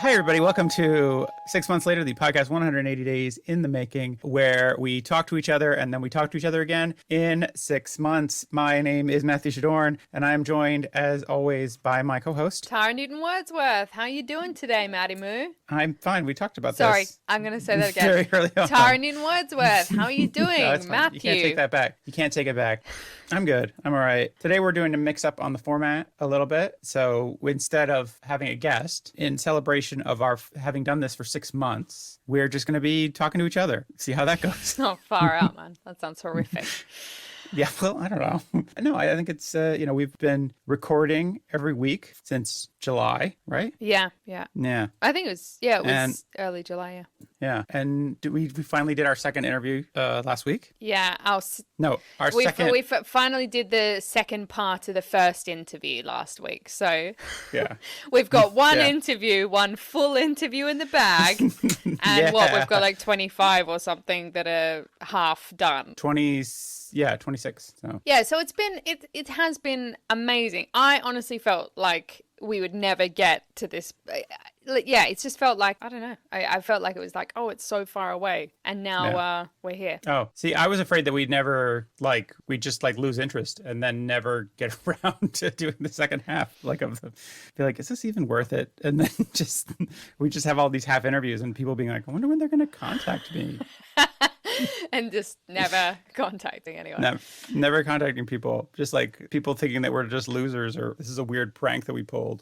Hi, everybody. Welcome to 6 Months Later, the podcast 180 Days in the Making, where we talk to each other and then we talk to each other again in 6 months. My name is Matthew Shadorn, and I am joined, as always, by my co-host, Tara Newton-Wordsworth. How are you doing today, Maddie Moo? I'm fine. We talked about Sorry, this. I'm going to say that again. Very early on. Tara Newton-Wordsworth. How are you doing, No, it's fine. Matthew? You can't take that back. You can't take it back. I'm good. I'm all right. Today we're doing a mix up on the format a little bit. So instead of having a guest, in celebration of our having done this for 6 months, we're just going to be talking to each other. See how that goes. Oh, far out, man. That sounds horrific. Yeah, well, I don't know. No, I think it's, we've been recording every week since July, right? Yeah. Yeah. I think it was early July, yeah. Yeah. And we finally did our second interview last week? Yeah. We finally did the second part of the first interview last week. So yeah, we've got one full interview in the bag. And we've got like 25 or something that are half done. 26. So yeah, so it has been amazing. I honestly felt like we would never get to this. It's just felt like, I don't know. I felt like it was like, oh, it's so far away. And now we're here. Oh, see, I was afraid that we'd just lose interest and then never get around to doing the second half. Be like, is this even worth it? And then we just have all these half interviews and people being like, I wonder when they're going to contact me. And just never contacting anyone. Never contacting people. Just like people thinking that we're just losers or this is a weird prank that we pulled.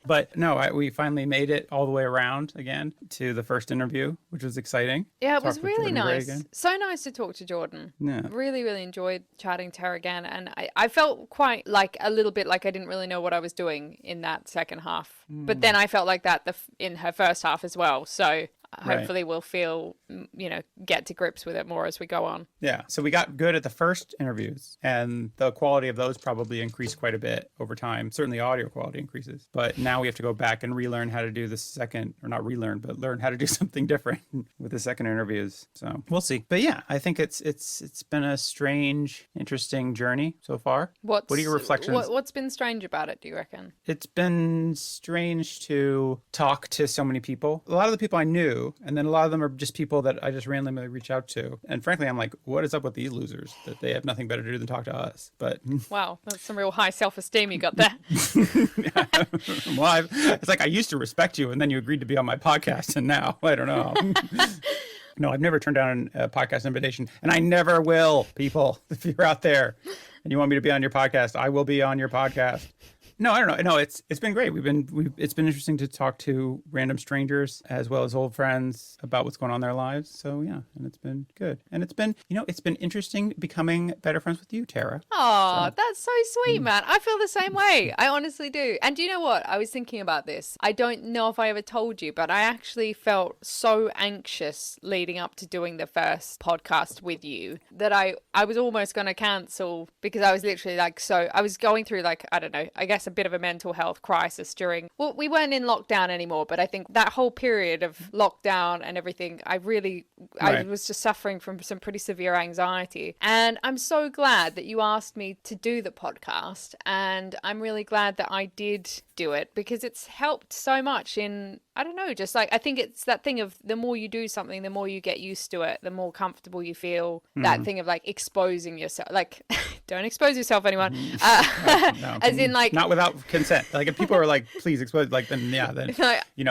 But no, we finally made it all the way around again to the first interview, which was exciting. Yeah, it was really nice. So nice to talk to Jordan. Yeah. Really, really enjoyed chatting to her again. And I felt quite like a little bit like I didn't really know what I was doing in that second half. But then I felt like that in her first half as well. So hopefully we'll feel, get to grips with it more as we go on. Yeah. So we got good at the first interviews and the quality of those probably increased quite a bit over time. Certainly audio quality increases. But now we have to go back and relearn how to do the second, or not relearn, but learn how to do something different with the second interviews. So we'll see. But yeah, I think it's been a strange, interesting journey so far. What are your reflections? What's been strange about it, do you reckon? It's been strange to talk to so many people. A lot of the people I knew, and then a lot of them are just people that I just randomly reach out to. And frankly, I'm like, what is up with these losers that they have nothing better to do than talk to us? But wow, that's some real high self-esteem you got there. Well, it's like I used to respect you, and then you agreed to be on my podcast, and now I don't know. No, I've never turned down a podcast invitation, and I never will. People, if you're out there and you want me to be on your podcast, I will be on your podcast. No, I don't know. No, it's been great. It's been interesting to talk to random strangers as well as old friends about what's going on in their lives. So yeah, and it's been good. And it's been interesting becoming better friends with you, Tara. Oh, that's so sweet, man. I feel the same way. I honestly do. And do you know what? I was thinking about this. I don't know if I ever told you, but I actually felt so anxious leading up to doing the first podcast with you that I was almost going to cancel because I was literally I was going through I don't know, I guess a bit of a mental health crisis we weren't in lockdown anymore, but I think that whole period of lockdown and everything, I was just suffering from some pretty severe anxiety. And I'm so glad that you asked me to do the podcast, and I'm really glad that I did do it because it's helped so much in, I don't know, just I think it's that thing of the more you do something, the more you get used to it, the more comfortable you feel. That thing of exposing yourself, don't expose yourself, anyone. No. As in not without consent. If people are like, please expose, then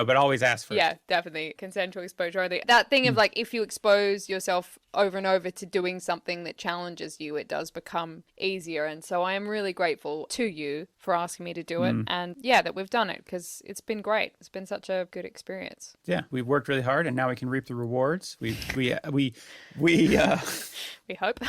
but always ask first. Yeah, definitely consensual exposure. That thing of if you expose yourself over and over to doing something that challenges you, it does become easier. And so I am really grateful to you for asking me to do it, and that we've done it because it's been great. It's been such a good experience. Yeah, we've worked really hard, and now we can reap the rewards. We hope.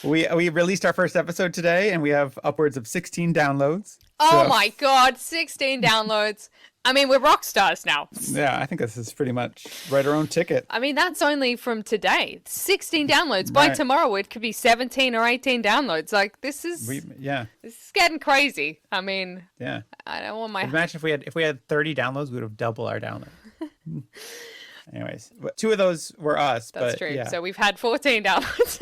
we released our first episode today, and we have upwards of 16 downloads. Oh my God, 16 downloads. I mean, we're rock stars now. Yeah, I think this is pretty much write our own ticket. I mean, that's only from today. 16 downloads. By tomorrow, it could be 17 or 18 downloads. This is this is getting crazy. I mean, yeah. I don't want my. Imagine if we had 30 downloads, we would have doubled our download. Anyways, 2 of those were us. That's but, true. Yeah. So we've had 14 downloads.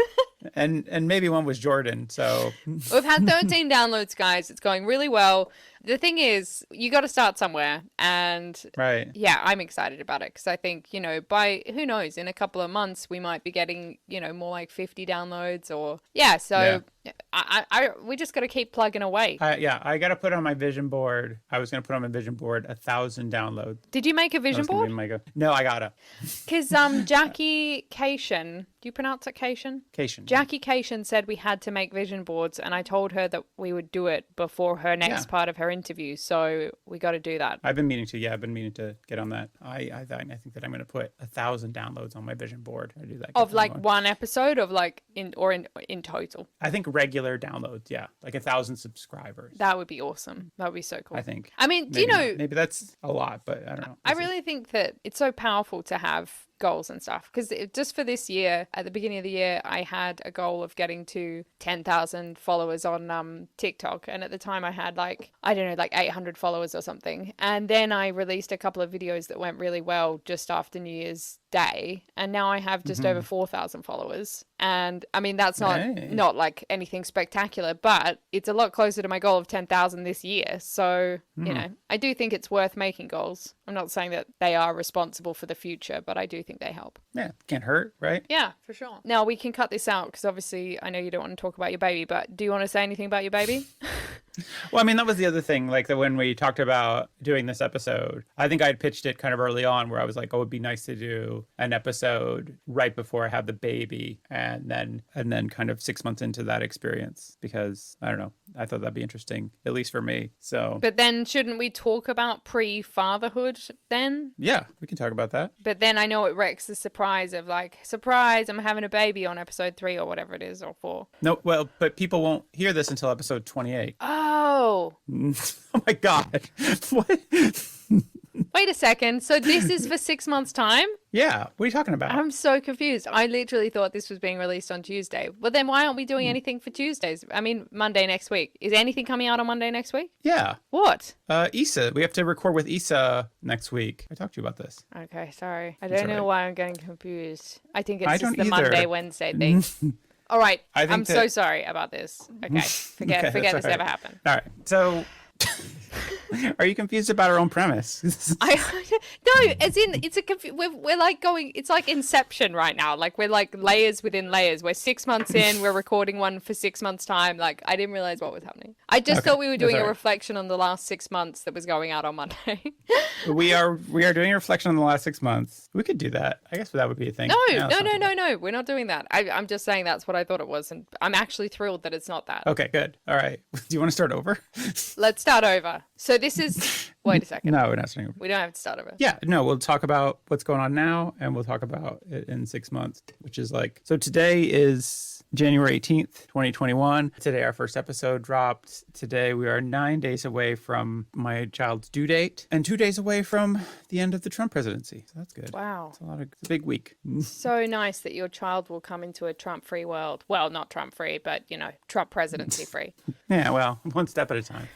And maybe one was Jordan. So we've had 13 downloads, guys. It's going really well. The thing is, you got to start somewhere. And Right. yeah, I'm excited about it because I think, by, who knows, in a couple of months, we might be getting, more like 50 downloads or, yeah. So we just got to keep plugging away. I got to put on my vision board. I was going to put on my vision board 1,000 downloads. Did you make a vision board? No, I gotta. Because Jackie Cation, do you pronounce it Cation? Cation. Jackie Cation said we had to make vision boards, and I told her that we would do it before her next part of her interview. So we got to do that. I've been meaning to. Yeah, I've been meaning to get on that. I think that I'm going to put 1,000 downloads on my vision board. I do that of like one episode of like in total. I think regular downloads. Yeah, like 1,000 subscribers. That would be awesome. That would be so cool. I think. I mean, do you know? Maybe that's a lot, but I don't know. I really think that it's so powerful to have goals and stuff, because just for this year, at the beginning of the year, I had a goal of getting to 10,000 followers on TikTok, and at the time I had like 800 followers or something, and then I released a couple of videos that went really well just after New Year's Day, and now I have just over 4,000 followers. And I mean, that's not like anything spectacular, but it's a lot closer to my goal of 10,000 this year. So, I do think it's worth making goals. I'm not saying that they are responsible for the future, but I do think they help. Yeah, can't hurt, right? Yeah, for sure. Now we can cut this out because obviously I know you don't want to talk about your baby, but do you want to say anything about your baby? Well, I mean, that was the other thing, like when we talked about doing this episode, I think I'd pitched it kind of early on where I was like, oh, it'd be nice to do an episode right before I have the baby and then kind of 6 months into that experience, because I don't know, I thought that'd be interesting, at least for me. So, but then shouldn't we talk about pre-fatherhood then? Yeah, we can talk about that. But then I know it wrecks the surprise of like, surprise, I'm having a baby on episode 3 or whatever it is, or 4. No, well, but people won't hear this until episode 28. Oh. Oh my God. What? Wait a second. So this is for 6 months' time? Yeah. What are you talking about? I'm so confused. I literally thought this was being released on Tuesday. Well, then why aren't we doing anything for Tuesdays? I mean, Monday next week. Is anything coming out on Monday next week? Yeah. What? Issa. We have to record with Issa next week. I talked to you about this. Okay, sorry. I don't know why I'm getting confused. I think it's just the either. Monday, Wednesday thing. All right. I'm so that... sorry about this. Okay. Forget this ever happened. All right. So... Are you confused about our own premise? No, as in we're like going. It's like Inception right now. Like we're like layers within layers. We're 6 months in. We're recording one for 6 months time. Like I didn't realize what was happening. I just thought we were doing a reflection on the last 6 months that was going out on Monday. we are doing a reflection on the last 6 months. We could do that. I guess that would be a thing. No. We're not doing that. I'm just saying that's what I thought it was, and I'm actually thrilled that it's not that. Okay, good. All right. Do you want to start over? Let's start over. So this is... Wait a second. No, we're not starting over. We don't have to start over. Yeah, no, we'll talk about what's going on now, and we'll talk about it in 6 months, which is like... So today is January 18th, 2021. Today our first episode dropped. Today we are 9 days away from my child's due date and 2 days away from the end of the Trump presidency. So that's good. Wow. It's a big week. So nice that your child will come into a Trump-free world. Well, not Trump-free, but, Trump presidency-free. Yeah, well, one step at a time.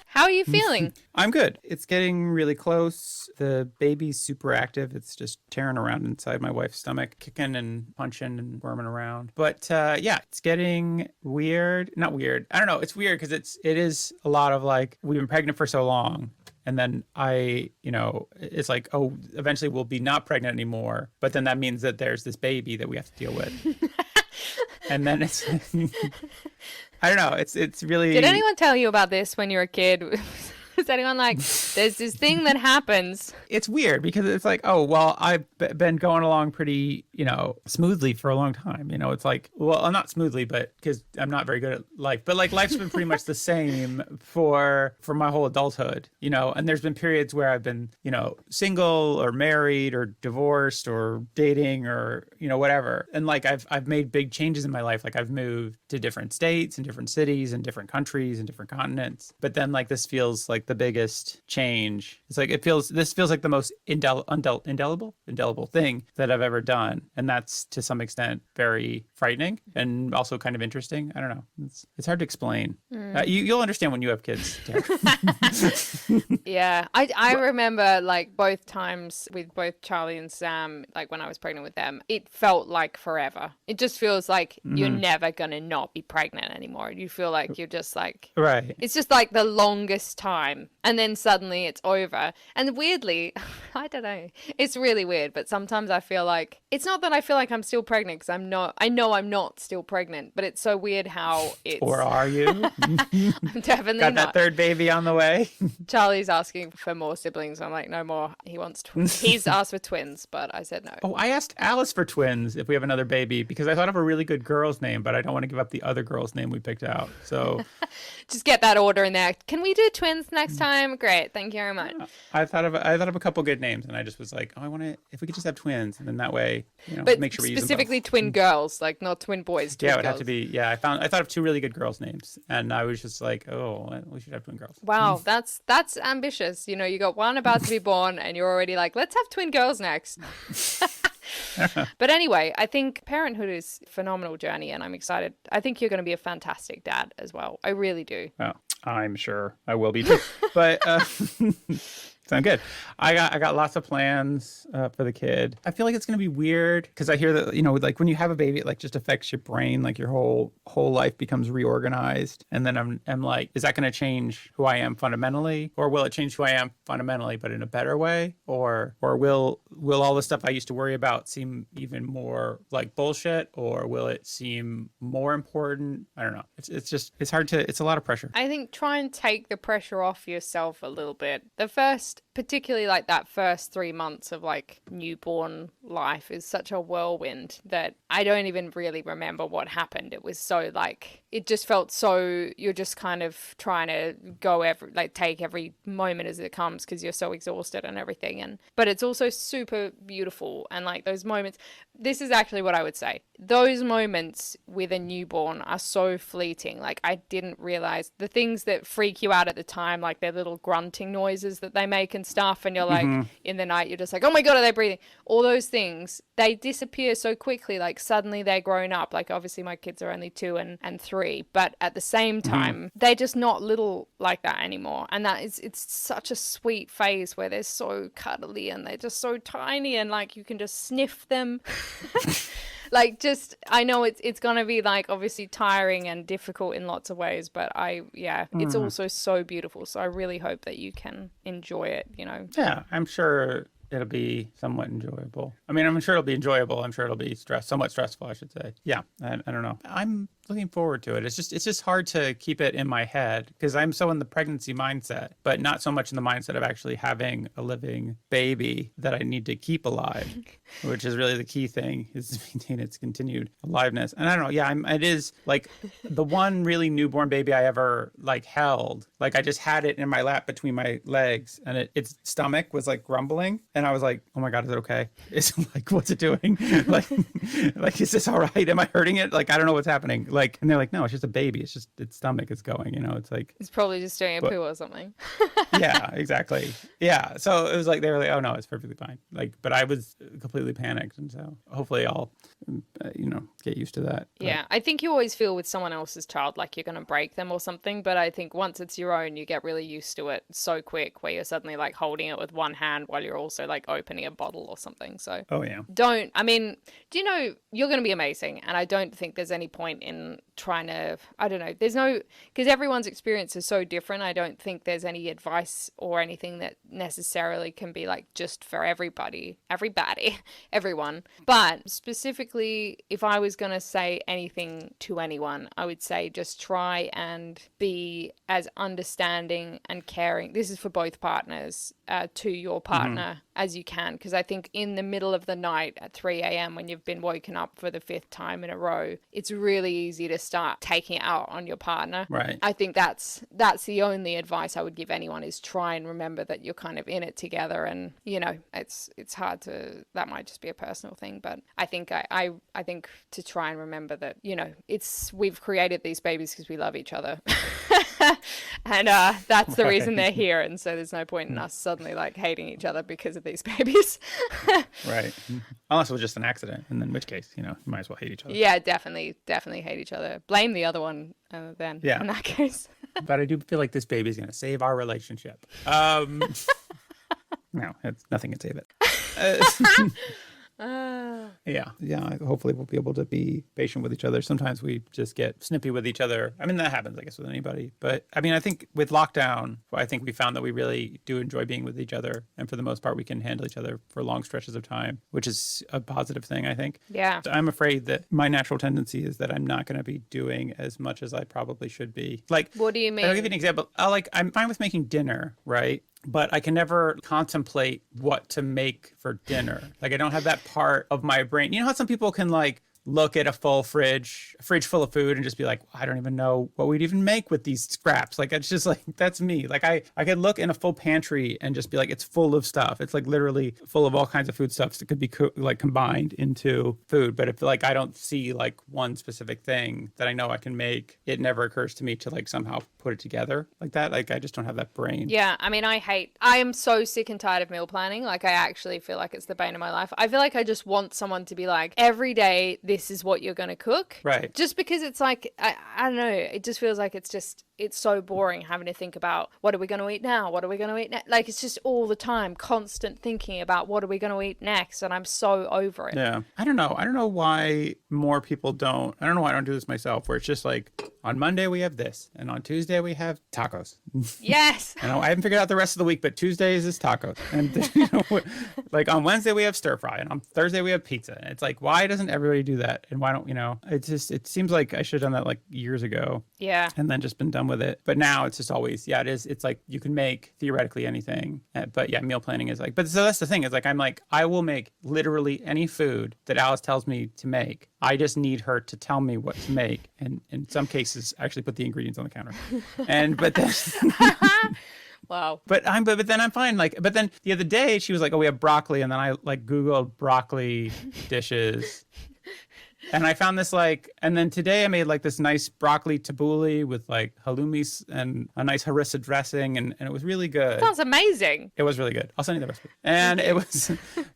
How are you feeling? I'm good. It's getting really close. The baby's super active. It's just tearing around inside my wife's stomach, kicking and punching and worming around. But yeah, it's getting weird. Not weird. I don't know. It's weird because it is a lot of like, we've been pregnant for so long. And then it's like, oh, eventually we'll be not pregnant anymore. But then that means that there's this baby that we have to deal with. And then it's, I don't know. It's really. Did anyone tell you about this when you were a kid? Is anyone like, there's this thing that happens? It's weird because it's like, oh, well, I've been going along pretty, smoothly for a long time. It's like, well, not smoothly, but because I'm not very good at life. But like life's been pretty much the same for my whole adulthood, and there's been periods where I've been, single or married or divorced or dating or, whatever. And like I've made big changes in my life. Like I've moved to different states and different cities and different countries and different continents. But then like this feels like the biggest change. It's like this feels like the most indelible thing that I've ever done, and that's to some extent very frightening and also kind of interesting. I don't know. It's hard to explain. You'll understand when you have kids. Yeah, I remember like both times with both Charlie and Sam, like when I was pregnant with them, it felt like forever. It just feels like you're never gonna not be pregnant anymore. You feel like you're just like, right. It's just like the longest time, and then suddenly it's over. And weirdly, I don't know, it's really weird, but sometimes I feel like it's not that I feel like I'm still pregnant, because I'm not. I know I'm not still pregnant, but it's so weird how it's. Or are you? I'm definitely Got not. that third baby on the way. Charlie's asking for more siblings. I'm like, no more. He wants twins. He's asked for twins, but I said no. Oh, I asked Alice for twins if we have another baby because I thought of a really good girl's name, but I don't want to give up the other girl's name we picked out. So just get that order in there. Can we do twins next time? Great. Thank you very much. I thought of a couple good names, and I just was like, oh, I want to, if we could just have twins, and then that way, but make sure we use them specifically both. twin girls, like not twin boys. Twin Yeah, it would girls. have to be. Yeah, I thought of two really good girls' names, and I was just like, oh, we should have twin girls. Wow, that's ambitious. You got one about to be born, and you're already like, let's have twin girls next. But anyway, I think parenthood is a phenomenal journey, and I'm excited. I think you're going to be a fantastic dad as well. I really do. Oh, I'm sure I will be too. But sound good. I got lots of plans for the kid. I feel like it's going to be weird because I hear that, like when you have a baby, it like just affects your brain, like your whole life becomes reorganized. And then I'm like, is that going to change who I am fundamentally, or will it change who I am fundamentally, but in a better way? Or will all the stuff I used to worry about seem even more like bullshit, or will it seem more important? I don't know. It's hard to, it's a lot of pressure. I think try and take the pressure off yourself a little bit. Particularly like that first 3 months of like newborn life is such a whirlwind that I don't even really remember what happened. It was so like, it just felt so, you're just kind of trying to take every moment as it comes because you're so exhausted and everything. But it's also super beautiful. And like those moments, this is actually what I would say. Those moments with a newborn are so fleeting. Like I didn't realize the things that freak you out at the time, like their little grunting noises that they make and stuff. And you're like, in the night, you're just like, oh my God, are they breathing? All those things, they disappear so quickly. Like suddenly they're grown up. Like obviously my kids are only 2 and 3, but at the same time, they're just not little like that anymore. And it's such a sweet phase where they're so cuddly and they're just so tiny and like you can just sniff them. Like I know it's gonna be like obviously tiring and difficult in lots of ways, but it's also so beautiful. So I really hope that you can enjoy it, Yeah, I'm sure it'll be somewhat enjoyable. I mean, I'm sure it'll be enjoyable. I'm sure it'll be somewhat stressful, I should say. Yeah, I don't know. I'm looking forward to it. It's just hard to keep it in my head because I'm so in the pregnancy mindset, but not so much in the mindset of actually having a living baby that I need to keep alive, which is really the key thing, is to maintain its continued aliveness. And I don't know. Yeah, it is like the one really newborn baby I ever like held. Like I just had it in my lap between my legs, and its stomach was like grumbling, and I was like, "Oh my God, is it okay? Is like, what's it doing? like, is this all right? Am I hurting it? Like, I don't know what's happening." Like, and they're like, no, it's just a baby. It's just its stomach is going, it's like. It's probably just doing a poo or something. Yeah, exactly. Yeah. So it was like, they were like, oh no, it's perfectly fine. Like, but I was completely panicked. And so hopefully I'll, get used to that. But. Yeah. I think you always feel with someone else's child like you're going to break them or something. But I think once it's your own, you get really used to it so quick where you're suddenly like holding it with one hand while you're also like opening a bottle or something. So. Oh, yeah. Do you know, you're going to be amazing. And I don't think there's any point in trying to, I don't know, because everyone's experience is so different. I don't think there's any advice or anything that necessarily can be like just for everybody, everyone. But specifically, if I was going to say anything to anyone, I would say just try and be as understanding and caring. This is for both partners, to your partner as you can. Because I think in the middle of the night at 3 a.m. when you've been woken up for the 5th time in a row, it's really easy to start taking it out on your partner. Right. I think that's the only advice I would give anyone, is try and remember that you're kind of in it together. And, it's hard to, that might just be a personal thing. But I think I think to try and remember that, we've created these babies because we love each other. And that's the reason Right. they're here. And so there's no point in us suddenly like hating each other because of these babies. Right. Unless it was just an accident, and in which case, you might as well hate each other. Yeah, definitely hate each other. Blame the other one then Yeah. in that case. But I do feel like this baby's going to save our relationship. No, nothing can save it. Yeah. Hopefully we'll be able to be patient with each other. Sometimes we just get snippy with each other. I mean, that happens, I guess, with anybody. But I mean, I think with lockdown, I think we found that we really do enjoy being with each other. And for the most part, we can handle each other for long stretches of time, which is a positive thing, I think. Yeah. So I'm afraid that my natural tendency is that I'm not going to be doing as much as I probably should be. Like, What do you mean? I'll give you an example. I'm fine with making dinner, right? But I can never contemplate what to make for dinner. Like, I don't have that part of my brain. You know how some people can like look at a fridge full of food and just be like, I don't even know what we'd even make with these scraps. Like, it's just like, that's me. Like I could look in a full pantry and just be like, it's full of stuff. It's like literally full of all kinds of foodstuffs that could be like combined into food. But if like, I don't see like one specific thing that I know I can make, it never occurs to me to like somehow put it together like that. Like, I just don't have that brain. Yeah, I mean, I am so sick and tired of meal planning. Like, I actually feel like it's the bane of my life. I feel like I just want someone to be like, every day, this is what you're going to cook. Right. Just because it's like, I don't know, it just feels like it's so boring having to think about what are we going to eat now? What are we going to eat next? Like, it's just all the time, constant thinking about what are we going to eat next? And I'm so over it. Yeah. I don't know why more people don't. I don't know why I don't do this myself, where it's just like, on Monday we have this, and on Tuesday we have tacos. Yes. And I haven't figured out the rest of the week, but Tuesdays is tacos. And like on Wednesday we have stir fry, and on Thursday we have pizza. And it's like, why doesn't everybody do that? And why don't, it seems like I should have done that like years ago. Yeah. And then just been done with it. But now it's just always, it's like you can make theoretically anything. But yeah, meal planning is like, but so that's the thing, is like, I'm like, I will make literally any food that Alice tells me to make. I just need her to tell me what to make. And in some cases, actually put the ingredients on the counter. But then, Wow. but then I'm fine. Like, but then the other day she was like, oh, we have broccoli. And then I like Googled broccoli dishes. And I found this like, and then today I made like this nice broccoli tabbouleh with like halloumi and a nice harissa dressing, and it was really good. Sounds amazing. It was really good. I'll send you the recipe. And it was,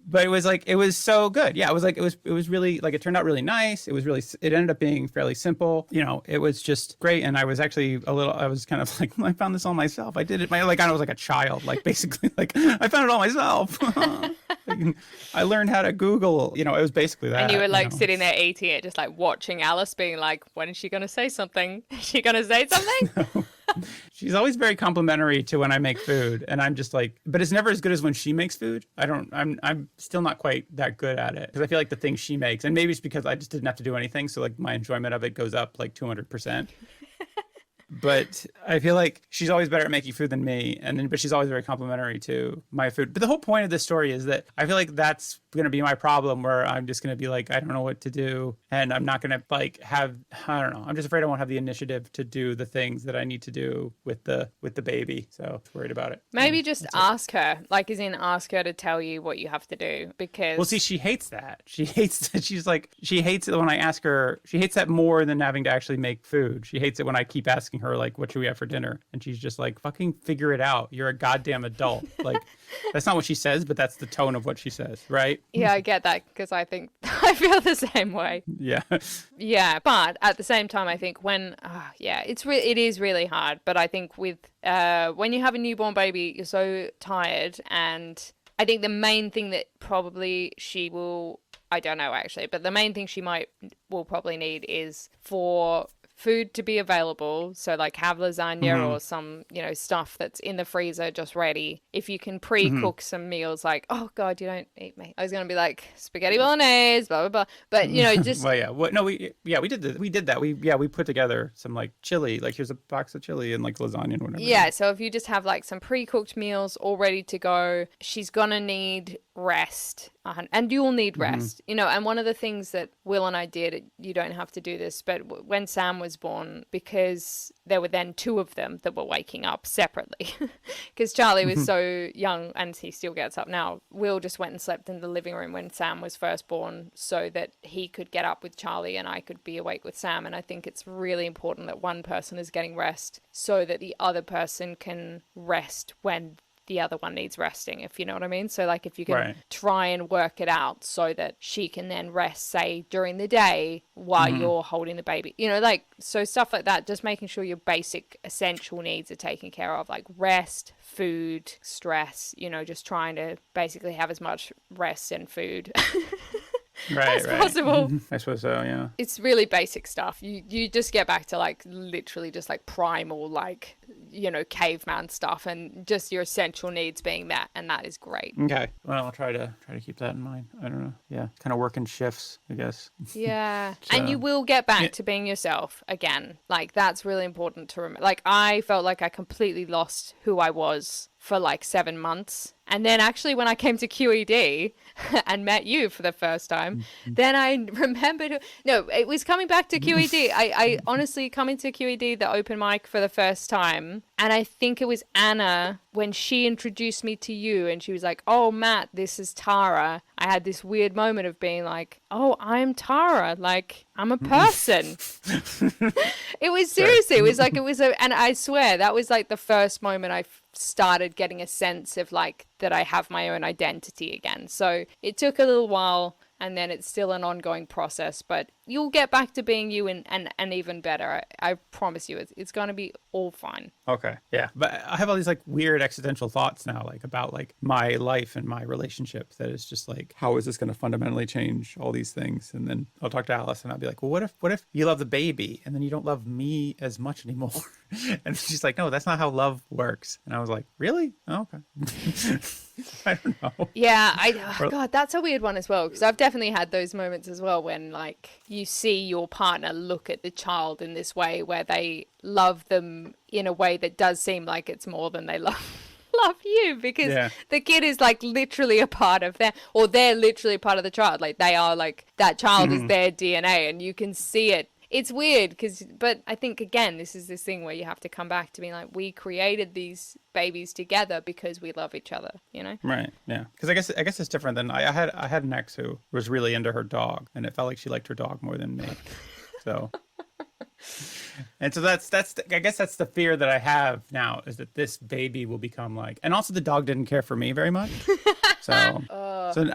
but it was like, it was so good. Yeah, it was like, it was really like, it turned out really nice. It ended up being fairly simple. It was just great. And I was actually I was kind of like, I found this all myself. I did it. I was like a child, like basically like I found it all myself. I learned how to Google, it was basically that. And you were like sitting there eating it, just like watching Alice being like, when is she going to say something? Is she going to say something? No. She's always very complimentary to when I make food. And I'm just like, but it's never as good as when she makes food. I'm still not quite that good at it. Because I feel like the things she makes, and maybe it's because I just didn't have to do anything. So like my enjoyment of it goes up like 200%. But I feel like she's always better at making food than me, but she's always very complimentary to my food. But the whole point of this story is that I feel like that's going to be my problem, where I'm just going to be like, I don't know what to do, and I'm not going to like I don't know. I'm just afraid I won't have the initiative to do the things that I need to do with the baby. So I'm worried about it. Maybe just ask her, like, as in ask her to tell you what you have to do, because. Well, see, she hates that. She hates that. She hates it when I ask her. She hates that more than having to actually make food. She hates it when I keep asking her, like, what should we have for dinner? And she's just like, fucking figure it out. You're a goddamn adult. Like, that's not what she says, but that's the tone of what she says, right? Yeah, I get that, because I think I feel the same way. Yeah. Yeah, but at the same time, I think it is really hard. But I think with when you have a newborn baby, you're so tired, and I think the main thing that probably she will, I don't know actually, but the main thing she will probably need is for food to be available. So like have lasagna or some, stuff that's in the freezer just ready. If you can pre-cook some meals, like, oh God, you don't eat meat. I was going to be like spaghetti bolognese, blah, blah, blah. But, just. Well, yeah. We did that. We put together some like chili, like here's a box of chili and like lasagna and whatever. Yeah. So if you just have like some pre-cooked meals all ready to go, she's going to need rest. And you'll need rest, you know. And one of the things that Will and I did, you don't have to do this, but when Sam was born, because there were then two of them that were waking up separately, because Charlie was so young and he still gets up now. Will just went and slept in the living room when Sam was first born so that he could get up with Charlie and I could be awake with Sam. And I think it's really important that one person is getting rest so that the other person can rest when the other one needs resting, if you know what I mean. So like if you can try and work it out so that she can then rest, say, during the day while you're holding the baby, you know, like, so stuff like that, just making sure your basic essential needs are taken care of, like rest, food, stress, you know, just trying to basically have as much rest and food as possible. I suppose so, yeah. It's really basic stuff. You just get back to like literally just like primal, like, you know, caveman stuff, and just your essential needs being met, and that is great. Okay. Well, I'll try to keep that in mind. I don't know. Yeah. Kind of work in shifts, I guess. Yeah. And you will get back to being yourself again. Like, that's really important to remember. Like, I felt like I completely lost who I was for like 7 months. And then actually when I came to Q.E.D and met you for the first time, then I remembered, no, it was coming back to Q.E.D. I honestly coming to Q.E.D, the open mic for the first time. And I think it was Anna when she introduced me to you and she was like, oh, Matt, this is Tara. I had this weird moment of being like, oh, I'm Tara. Like, I'm a person. It was seriously, it was like, and I swear that was like the first moment I started getting a sense of like that I have my own identity again. So it took a little while, and then it's still an ongoing process, but you'll get back to being you and even better. I promise you, it's going to be all fine. Okay. Yeah. But I have all these like weird existential thoughts now, like about like my life and my relationship, that is just like, how is this going to fundamentally change all these things? And then I'll talk to Alice and I'll be like, well, what if you love the baby and then you don't love me as much anymore? And she's like, no, that's not how love works. And I was like, really? Oh, okay. I don't know. Yeah. God, that's a weird one as well. Because I've definitely had those moments as well when like you see your partner look at the child in this way where they love them in a way that does seem like it's more than they love you, because the kid is like literally a part of them, or they're literally part of the child. Like they are, like that child is their DNA, and you can see it. It's weird but I think again, this is this thing where you have to come back to being like, we created these babies together because we love each other, you know? Right. Yeah. Because I guess it's different than I had an ex who was really into her dog, and it felt like she liked her dog more than me. So. And so that's I guess that's the fear that I have now, is that this baby will become like, and also the dog didn't care for me very much. So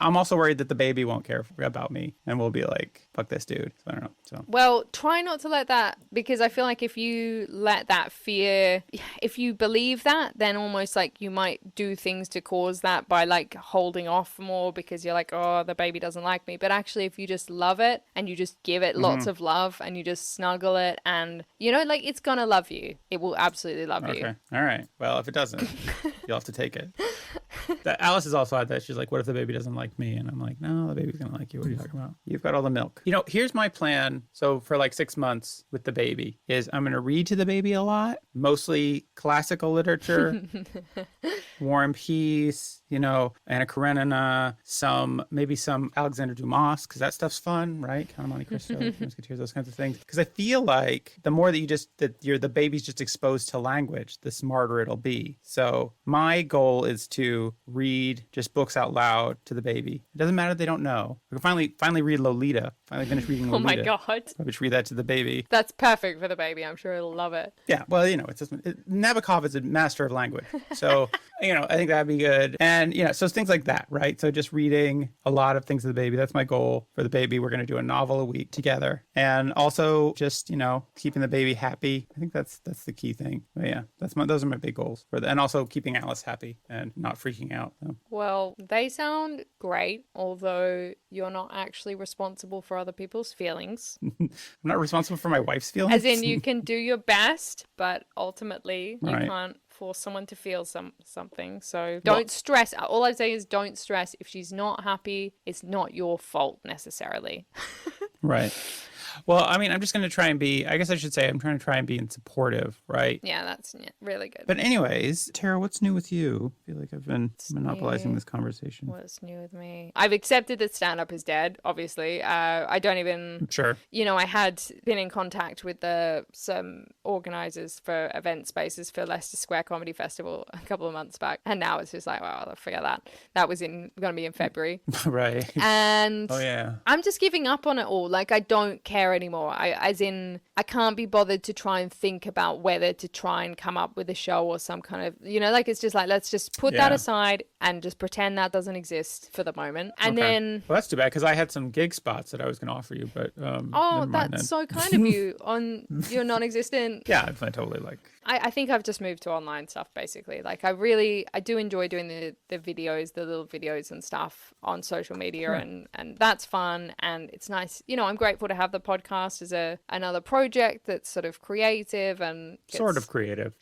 I'm also worried that the baby won't care about me and will be like, fuck this dude. So I don't know. So well, try not to let that, because I feel like if you let that fear, if you believe that, then almost like you might do things to cause that by like holding off more because you're like, oh, the baby doesn't like me. But actually, if you just love it and you just give it lots of love and you just snuggle it, and you know, like, it's gonna love you. It will absolutely love you. Okay. All right. Well, if it doesn't, you'll have to take it. Alice has also had that. She's like, what if the baby doesn't like me? And I'm like, no, the baby's gonna like you. What are you talking about? You've got all the milk. You know, here's my plan. So for like 6 months with the baby is I'm gonna read to the baby a lot, mostly classical literature, War and Peace, you know, Anna Karenina, maybe some Alexander Dumas, because that stuff's fun, right? Count of Monte Cristo, Musketeers, those kinds of things. Because I feel like the more that the baby's just exposed to language, the smarter it'll be. So my goal is to read just books out loud to the baby. It doesn't matter if they don't know. I can finally read Lolita. Finally finish reading Lolita. Oh my God. I just read that to the baby. That's perfect for the baby. I'm sure it'll love it. Yeah. Well, you know, Nabokov is a master of language. So, you know, I think that'd be good. And, you know, so things like that, right? So just reading a lot of things to the baby. That's my goal for the baby. We're going to do a novel a week together. And also just, you know, keeping the baby happy. I think that's the key thing. But yeah, those are my big goals and also keeping Alice happy and not freaking out. So. Well, they sound great, although you're not actually responsible for other people's feelings. I'm not responsible for my wife's feelings. As in, you can do your best, but ultimately you can't force someone to feel something. So don't stress. All I'd say is don't stress. If she's not happy, it's not your fault necessarily. Right. Well, I mean, I'm just going to try and be, I guess I should say, I'm trying to try and be supportive, right? Yeah, that's really good. But anyways, Tara, what's new with you? I feel like I've been monopolizing new? this conversation. What's new with me? I've accepted that stand-up is dead, obviously. I don't even... Sure. I had been in contact with some organisers for event spaces for Leicester Square Comedy Festival a couple of months back. And now it's just like, well, I'll forget that. That was going to be in February. Right. And Oh, yeah. I'm just giving up on it all. Like, I don't care anymore. I can't be bothered to try and think about whether to try and come up with a show or some kind of, it's just like, let's just put that aside and just pretend that doesn't exist for the moment. And then... Well, that's too bad, because I had some gig spots that I was going to offer you, but... Oh, that's so kind of you on your non-existent... Yeah, I totally like... I think I've just moved to online stuff, basically. Like, I do enjoy doing the videos, the little videos and stuff on social media, and that's fun, and it's nice. I'm grateful to have the podcast as another project that's sort of creative and... Sort of creative.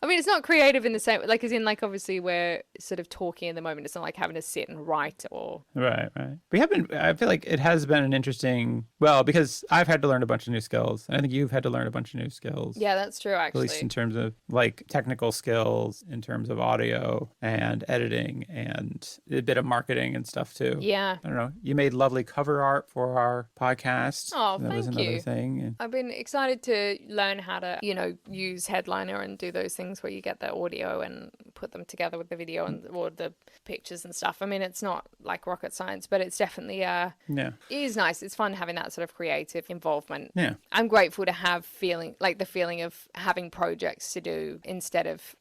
I mean, it's not creative in the same, like, as in, like, obviously we're sort of talking in the moment. It's not like having to sit and write or... Right. I feel like it has been an interesting, well, because I've had to learn a bunch of new skills, and I think you've had to learn a bunch of new skills. Yeah, that's true, actually. At least in terms of, like, technical skills, in terms of audio and editing and a bit of marketing and stuff, too. Yeah. I don't know. You made lovely cover art for our podcast. Oh, that was another thing. I've been excited to learn how to, use Headliner and do those things where you get the audio and put them together with the video or the pictures and stuff. I mean, it's not like rocket science, but it's definitely it is nice. It's fun having that sort of creative involvement. Yeah. I'm grateful to have the feeling of having projects to do instead of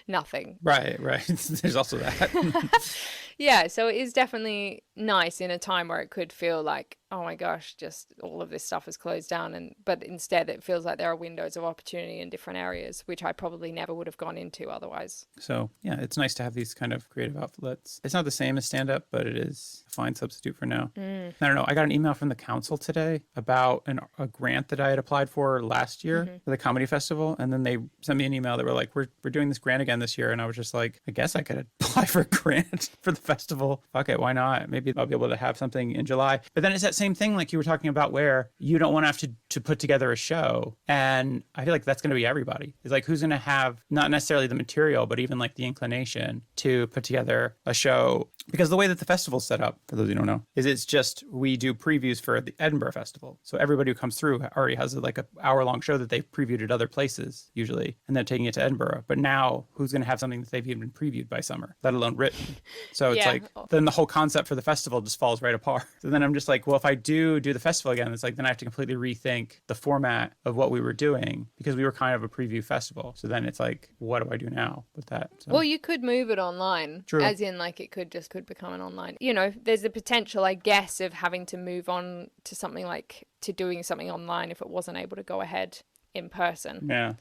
nothing. Right. There's also that. Yeah, so it is definitely nice in a time where it could feel like, oh my gosh, just all of this stuff is closed down. But instead it feels like there are windows of opportunity in different areas, which I probably never would have gone into otherwise. So yeah, it's nice to have these kind of creative outlets. It's not the same as stand-up, but it is a fine substitute for now. I don't know. I got an email from the council today about a grant that I had applied for last year for the comedy festival. And then they sent me an email that were like, we're doing this grant again this year. And I was just like, I guess I could apply for a grant for the festival. Fuck it, why not? Maybe I'll be able to have something in July. But then it's that same thing like you were talking about where you don't want to have to put together a show. And I feel like that's going to be everybody. It's like, who's going to have not necessarily the material, but even like the inclination to put together a show? Because the way that the festival's set up, for those who don't know, is it's just we do previews for the Edinburgh Festival. So everybody who comes through already has like an hour-long show that they've previewed at other places, usually, and then taking it to Edinburgh. But now, who's going to have something that they've even previewed by summer, let alone written? So it's like, then the whole concept for the festival just falls right apart. So then I'm just like, well, if I do the festival again, it's like, then I have to completely rethink the format of what we were doing because we were kind of a preview festival. So then it's like, what do I do now with that? So. Well, you could move it online. True. As in, like, it could become an online. There's the potential, I guess, of having to move on to something like to doing something online if it wasn't able to go ahead in person. Yeah.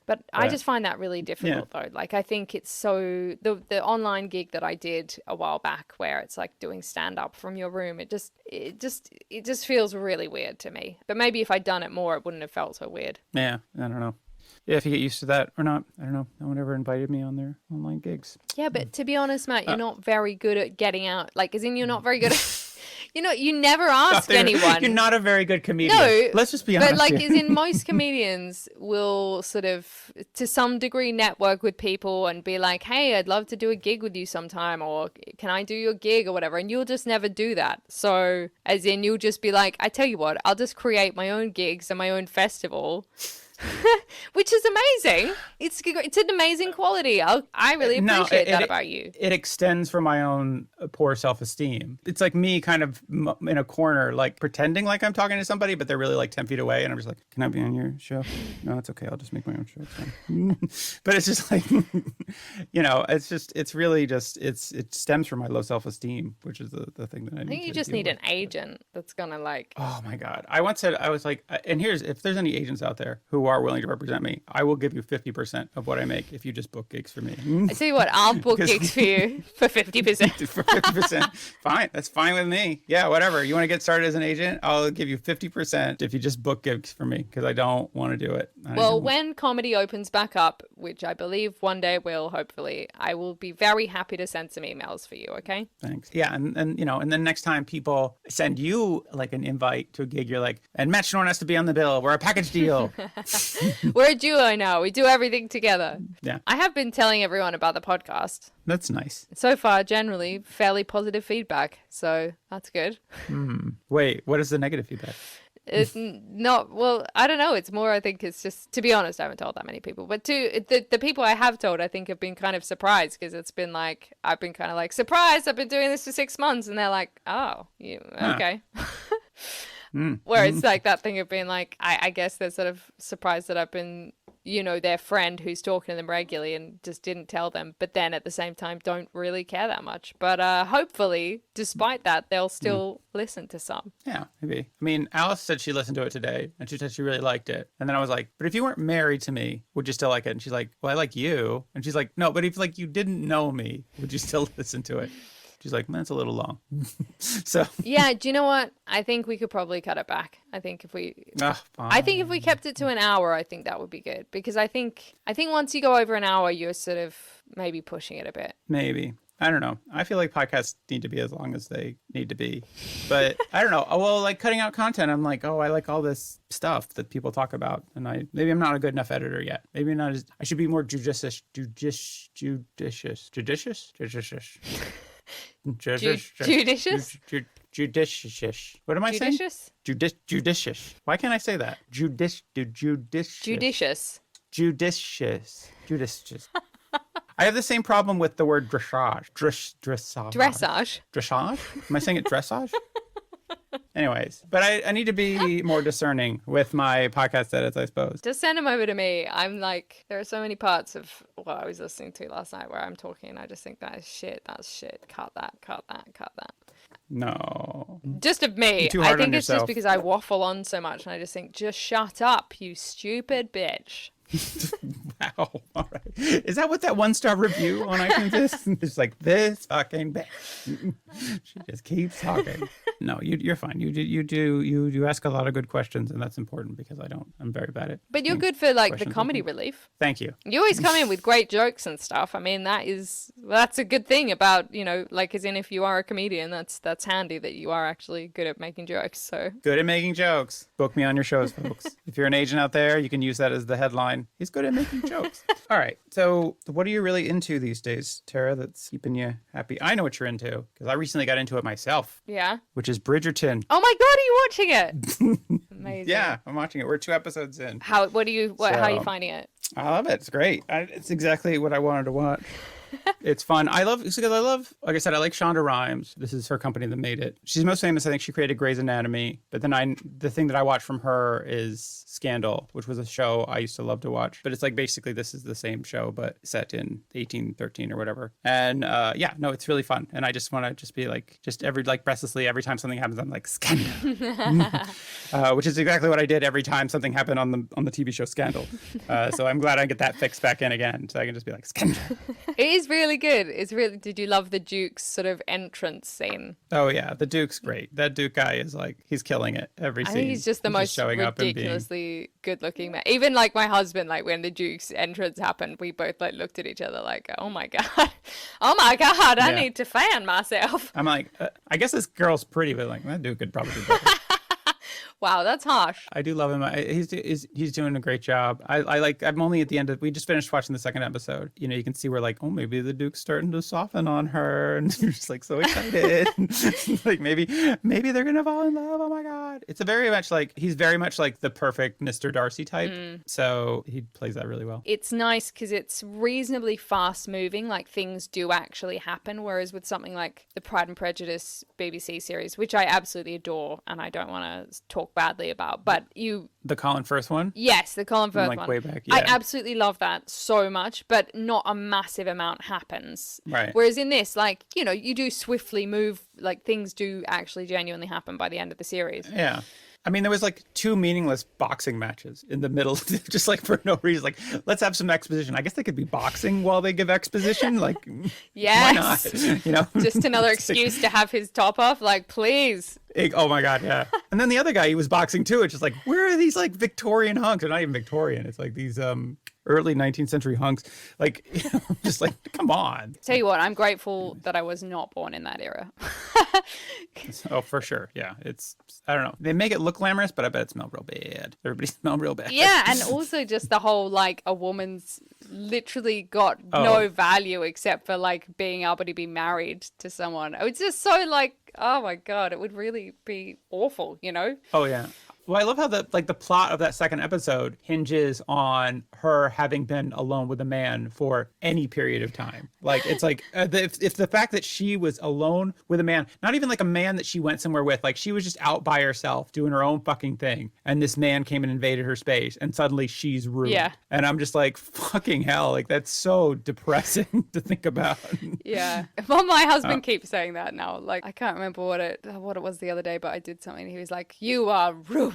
But I just find that really difficult though. Like, I think it's so the online gig that I did a while back where it's like doing stand up from your room, it just feels really weird to me. But maybe if I'd done it more, it wouldn't have felt so weird. Yeah, I don't know. Yeah, if you get used to that or not, I don't know. No one ever invited me on their online gigs. Yeah, but to be honest, Matt, you're not very good at getting out. Like, as in, you're not very good at... You never ask anyone. You're not a very good comedian. No. Let's just be honest. But like, here. as in, most comedians will sort of, to some degree, network with people and be like, hey, I'd love to do a gig with you sometime, or can I do your gig or whatever? And you'll just never do that. So, as in, you'll just be like, I tell you what, I'll just create my own gigs and my own festival. Which is amazing. It's an amazing quality. I really appreciate that about you. It extends from my own poor self-esteem. It's like me kind of in a corner, like pretending like I'm talking to somebody, but they're really like 10 feet away. And I'm just like, can I be on your show? No, it's okay. I'll just make my own show. It's fine. But it's just like, it stems from my low self-esteem, which is the thing that I think you just need an agent that's going to like. Oh my God. I once said, I was like, and if there's any agents out there who are willing to represent me, I will give you 50% of what I make if you just book gigs for me. I tell you what, I'll book Because- gigs for you for 50%. For 50%. Fine. That's fine with me. Yeah, whatever. You want to get started as an agent? I'll give you 50% if you just book gigs for me because I don't want to do it. Well, when comedy opens back up, which I believe one day will, hopefully, I will be very happy to send some emails for you, okay? Thanks. Yeah, and you know, and then next time people send you like an invite to a gig, you're like, and Matt Schnorr has to be on the bill. We're a package deal. We're a duo now. We do everything together. Yeah, I have been telling everyone about the podcast. that's nice. So far, generally, fairly positive feedback. So that's good. Wait, what is the negative feedback? It's not, well, I don't know. It's more, I think it's just, to be honest, I haven't told that many people. But the people I have told, I think have been kind of surprised because it's been like, I've been kind of like, surprised, I've been doing this for 6 months. And they're like, oh, you, okay. Where it's like that thing of being like, I guess they're sort of surprised that I've been, you know, their friend who's talking to them regularly and just didn't tell them. But then at the same time, don't really care that much. But hopefully, despite that, they'll still listen to some. Yeah, maybe. I mean, Alice said she listened to it today and she said she really liked it. And then I was like, but if you weren't married to me, would you still like it? And she's like, well, I like you. And she's like, no, but if like you didn't know me, would you still listen to it? She's like, man, that's a little long. So Yeah, do you know what? I think we could probably cut it back. I think if we kept it to an hour, I think that would be good. Because I think once you go over an hour, you're sort of maybe pushing it a bit. maybe. I don't know. I feel like podcasts need to be as long as they need to be. But I don't know. Oh, well, like cutting out content, I'm like, oh, I like all this stuff that people talk about. And maybe I'm not a good enough editor yet. Maybe not as, I should be more judicious. Judicious. Judicious. What am I saying? Judicious. Why can't I say that? Judicious. I have the same problem with the word dressage. Dressage. Dressage? Am I saying it dressage? Anyways, but I need to be more discerning with my podcast edits, I suppose. Just send them over to me. I'm like, there are so many parts of what I was listening to last night where I'm talking and I just think that's shit. Cut that. No. Just of me. You're too I hard think on it's yourself. just because I waffle on so much and I just think, just shut up, you stupid bitch. Wow. All right. Is that what that 1-star review on iTunes is? It's like, this fucking bitch. She just keeps talking. No, you're fine. You ask a lot of good questions, and that's important because I don't. I'm very bad at. But you're good for like the questions. comedy relief. Thank you. You always come in with great jokes and stuff. I mean, that's a good thing about, you know, like as in if you are a comedian, that's handy that you are actually good at making jokes. So Good at making jokes. Book me on your shows, folks. If you're an agent out there, you can use that as the headline. He's good at making jokes. All right. So what are you really into these days, Tara, that's keeping you happy? I know what you're into because I recently got into it myself, yeah. which is Bridgerton. Oh my God, are you watching it? Amazing. Yeah, I'm watching it. We're 2 episodes in. How are you So- finding it? I love it. It's great. It's exactly what I wanted to watch. It's fun. I love, like I said, I like Shonda Rhimes. This is her company that made it. She's most famous. I think she created Grey's Anatomy. But then the thing that I watch from her is Scandal, which was a show I used to love to watch. But it's like basically this is the same show, but set in 1813 or whatever. And yeah, no, it's really fun. And I just want to just be like, breathlessly every time something happens, I'm like, Scandal. Which is exactly what I did every time something happened on the TV show Scandal. So I'm glad I get that fixed back in again. So I can just be like, Scandal. It is really good. It's really. Did you love the Duke's sort of entrance scene? Oh yeah, the Duke's great. That Duke guy is like, he's killing it every I scene. think he's just the most showing up and being. ridiculously good-looking man. Even like my husband, like when the Duke's entrance happened, we both like looked at each other like, "Oh my god, oh my god, I Yeah. need to fan myself." I'm like, I guess this girl's pretty, but like that Duke could probably do better. Wow, that's harsh. I do love him. He's doing a great job. I'm only at the end of. We just finished watching the second episode. You know, you can see we're like, oh, maybe the Duke's starting to soften on her, and you're just like so excited. Like maybe they're gonna fall in love. Oh my god! He's very much like the perfect Mr. Darcy type. So he plays that really well. It's nice because it's reasonably fast moving, like things do actually happen. Whereas with something like the Pride and Prejudice BBC series, which I absolutely adore and I don't want to talk badly about, but The Colin Firth one. yes, the Colin Firth Like one. way back. I Yeah. absolutely love that so much, but not a massive amount happens. Right. Whereas in this, like, you know, you do swiftly move, like things do actually genuinely happen by the end of the series. Yeah. I mean, there was like 2 meaningless boxing matches in the middle, just like for no reason. Like, let's have some exposition. I guess they could be boxing while they give exposition. Like, why not? Yes. You know, Just another It's like- excuse to have his top off. Like, please. Oh my God, yeah. And then the other guy, he was boxing too. It's just like, where are these like Victorian hunks? They're not even Victorian. It's like these early 19th century hunks. Like, you know, just like, come on. Tell you what, I'm grateful that I was not born in that era. Oh, for sure. Yeah. It's, I don't know. They make it look glamorous, but I bet it smelled real bad. Everybody smelled real bad. Yeah, and also just the whole like a woman's literally got no value except for like being able to be married to someone. It's just so like, oh my God, it would really be awful, you know? Oh, yeah. Well, I love how the plot of that second episode hinges on her having been alone with a man for any period of time. Like, it's like if the fact that she was alone with a man, not even like a man that she went somewhere with, like she was just out by herself doing her own fucking thing, and this man came and invaded her space, and suddenly she's ruined. Yeah. And I'm just like, fucking hell, like that's so depressing to think about. Yeah. Well, my husband keeps saying that now. Like, I can't remember what it was the other day, but I did something. He was like, "You are ruined."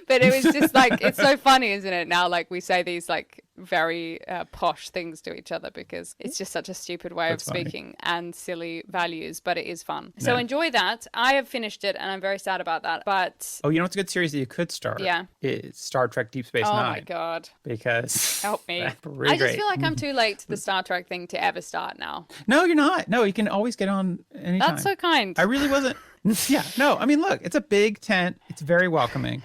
But it was just like, it's so funny, isn't it? Now, like we say these like very posh things to each other because it's just such a stupid way That's of funny. speaking and silly values, but it is fun. So Yeah. enjoy that. I have finished it and I'm very sad about that. But Oh, you know what's a good series that you could start? Yeah. It's Star Trek Deep Space oh Nine. my God, Because help me. that's I really just great. feel like I'm too late to the Star Trek thing to ever start now. No, you're not. No, you can always get on anytime. That's so kind. I really wasn't. Yeah, no, I mean, look, it's a big tent. It's very welcoming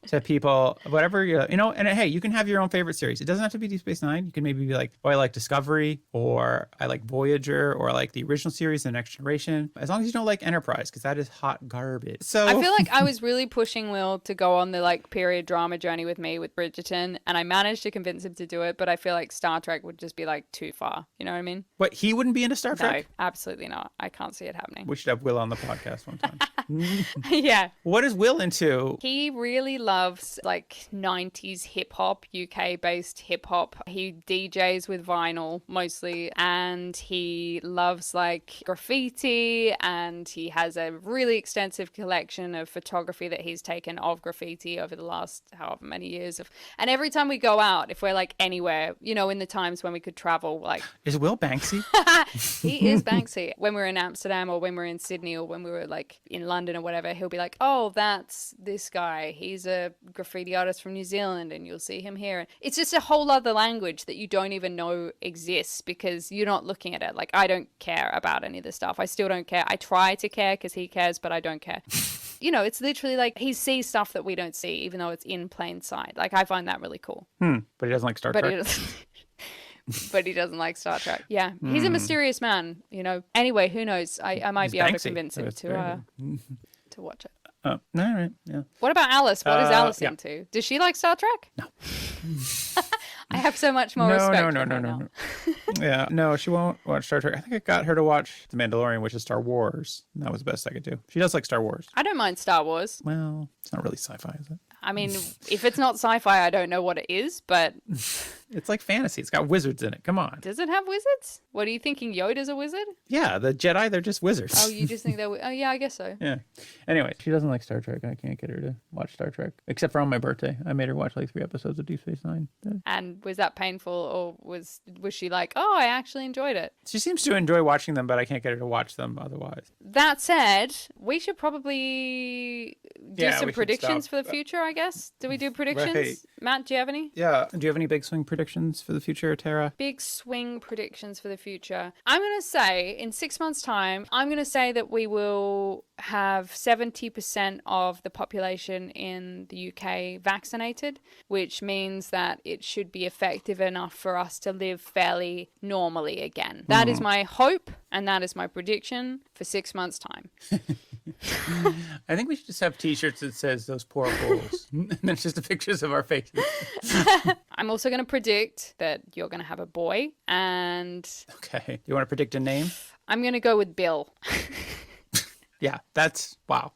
to people, whatever, you know, and hey, you can have your own favorite series. It doesn't have to be Deep Space Nine. You can maybe be like, oh, I like Discovery, or I like Voyager, or I like the original series, The Next Generation, as long as you don't like Enterprise, because that is hot garbage. So I feel like I was really pushing Will to go on the like period drama journey with me with Bridgerton, and I managed to convince him to do it, but I feel like Star Trek would just be like too far. You know what I mean? what, he wouldn't be into Star No, Trek? absolutely not. I can't see it happening. We should have Will on the podcast one time. Yeah. What is Will into? He really loves like 90s hip hop, UK based hip hop. He DJs with vinyl mostly, and he loves like graffiti, and he has a really extensive collection of photography that he's taken of graffiti over the last however many years. And every time we go out, if we're like anywhere, you know, in the times when we could travel, like Is Will Banksy? he is Banksy. When we're in Amsterdam or when we're in Sydney or when we were like in London or whatever, he'll be like, oh, that's this guy. He's a graffiti artist from New Zealand and you'll see him here. It's just a whole other language that you don't even know exists because you're not looking at it. Like, I don't care about any of this stuff. I still don't care. I try to care because he cares, but I don't care. You know, it's literally like he sees stuff that we don't see, even though it's in plain sight. Like, I find that really cool. But he doesn't like Star But Trek. he doesn't. But he doesn't like Star Trek. Yeah, he's a mysterious man, you know. Anyway, who knows? I might He's be able to Banksy. convince him That's very to watch it. Oh, all right, yeah. What about Alice? What is Alice yeah. into? Does she like Star Trek? No. I have so much more respect for her now. Yeah, no, she won't watch Star Trek. I think I got her to watch The Mandalorian, which is Star Wars. And that was the best I could do. She does like Star Wars. I don't mind Star Wars. Well, it's not really sci-fi, is it? I mean, if it's not sci-fi, I don't know what it is, but It's like fantasy. It's got wizards in it. Come on. does it have wizards? What are you thinking? Yoda's a wizard? Yeah, the Jedi, they're just wizards. Oh, you just think they're... Oh, yeah, I guess so. Yeah. Anyway, she doesn't like Star Trek. I can't get her to watch Star Trek. Except for on my birthday. I made her watch like 3 episodes of Deep Space Nine. And was that painful, or was she like, oh, I actually enjoyed it? She seems to enjoy watching them, but I can't get her to watch them otherwise. That said, we should probably do Yeah, some we should predictions stop. for the future, I guess. Do we do predictions? Right. Matt, do you have any? Yeah. Do you have any big swing predictions for the future, Tara? Big swing predictions for the future. I'm going to say in 6 months' time, I'm going to say that we will have 70% of the population in the UK vaccinated, which means that it should be effective enough for us to live fairly normally again. That is my hope, and that is my prediction for 6 months' time. I think we should just have T-shirts that says "those poor fools," and then it's just the pictures of our faces. I'm also going to predict that you're going to have a boy, and Okay. You want to predict a name? I'm going to go with Bill. Yeah, that's wow.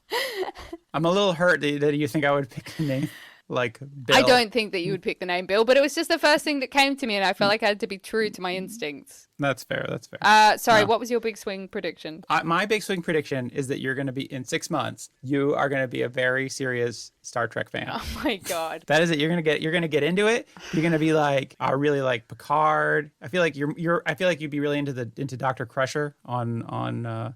I'm a little hurt that you think I would pick a name. like Bill. I don't think that you would pick the name Bill, but it was just the first thing that came to me, and I felt like I had to be true to my instincts. That's fair. That's fair. Sorry, what was your big swing prediction? My big swing prediction is that you're going to be, in 6 months, you are going to be a very serious Star Trek fan. Oh my God. That is it. You're gonna get into it. You're gonna be like, I really like Picard. I feel like I feel like you'd be really into Dr. Crusher on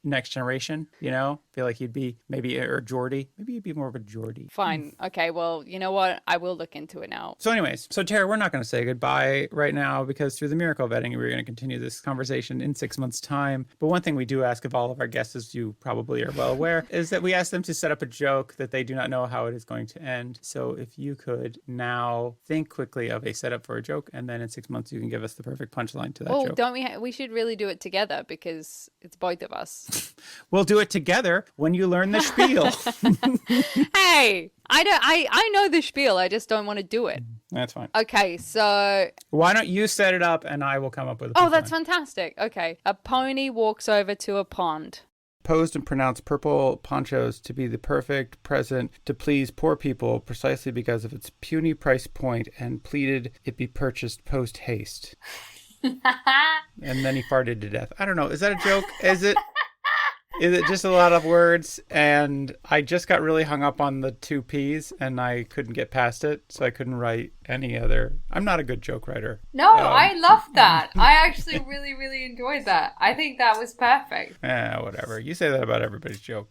Next Generation. You know, I feel like you'd be maybe, or Geordi. Maybe you'd be more of a Geordi. Fine. Okay. Well, you know what? I will look into it now. So, anyways, Tara, we're not gonna say goodbye right now because through the miracle of editing, we're gonna continue this conversation in 6 months' time. But one thing we do ask of all of our guests, as you probably are well aware, is that we ask them to set up a joke that they do not know how it is going to end. So if you could now think quickly of a setup for a joke, and then in 6 months you can give us the perfect punchline to that joke. Don't we? We should really do it together because it's both of us. We'll do it together when you learn the spiel. Hey, I know the spiel. I just don't want to do it. That's fine. Okay, so why don't you set it up and I will come up with a punchline. Oh, that's fantastic. Okay, a pony walks over to a pond. Posed and pronounced purple ponchos to be the perfect present to please poor people precisely because of its puny price point, and pleaded it be purchased post haste. And then he farted to death. I don't know. Is that a joke? Is it just a lot of words? And I just got really hung up on the 2 P's and I couldn't get past it. So I couldn't write any other. I'm not a good joke writer. No, I loved that. I actually really, really enjoyed that. I think that was perfect. Whatever. You say that about everybody's joke.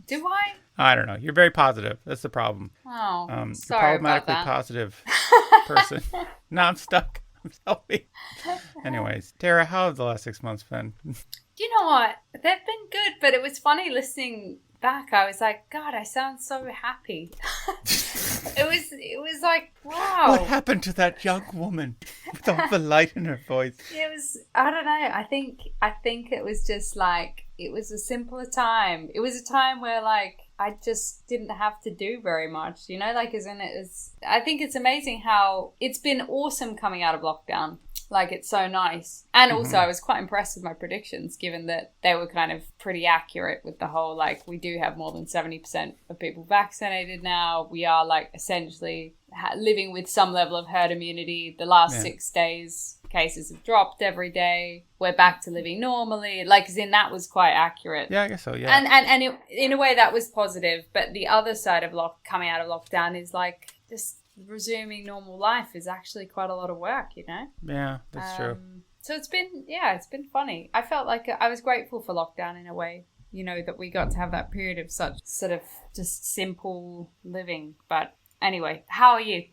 Do I? I don't know. You're very positive. That's the problem. Oh, sorry, you're problematically about that. Positive person. Now I'm stuck. I'm sorry. Anyways, Tara, how have the last 6 months been? You know what? They've been good, but it was funny listening back. I was like, God, I sound so happy. It was like, wow. What happened to that young woman with all the light in her voice? It was, I don't know. I think it was just like, it was a simpler time. It was a time where like, I just didn't have to do very much, you know, like I think it's amazing how it's been awesome coming out of lockdown. Like, it's so nice. And also I was quite impressed with my predictions, given that they were kind of pretty accurate with the whole, like, we do have more than 70% of people vaccinated now. We are like essentially living with some level of herd immunity. The last 6 days, cases have dropped every day. We're back to living normally. Like, as in, that was quite accurate. Yeah, I guess so, yeah. And it, in a way that was positive. But the other side of coming out of lockdown is like just resuming normal life is actually quite a lot of work, you know? Yeah, that's true. So it's been funny. I felt like I was grateful for lockdown in a way, you know, that we got to have that period of such sort of just simple living. But anyway, how are you?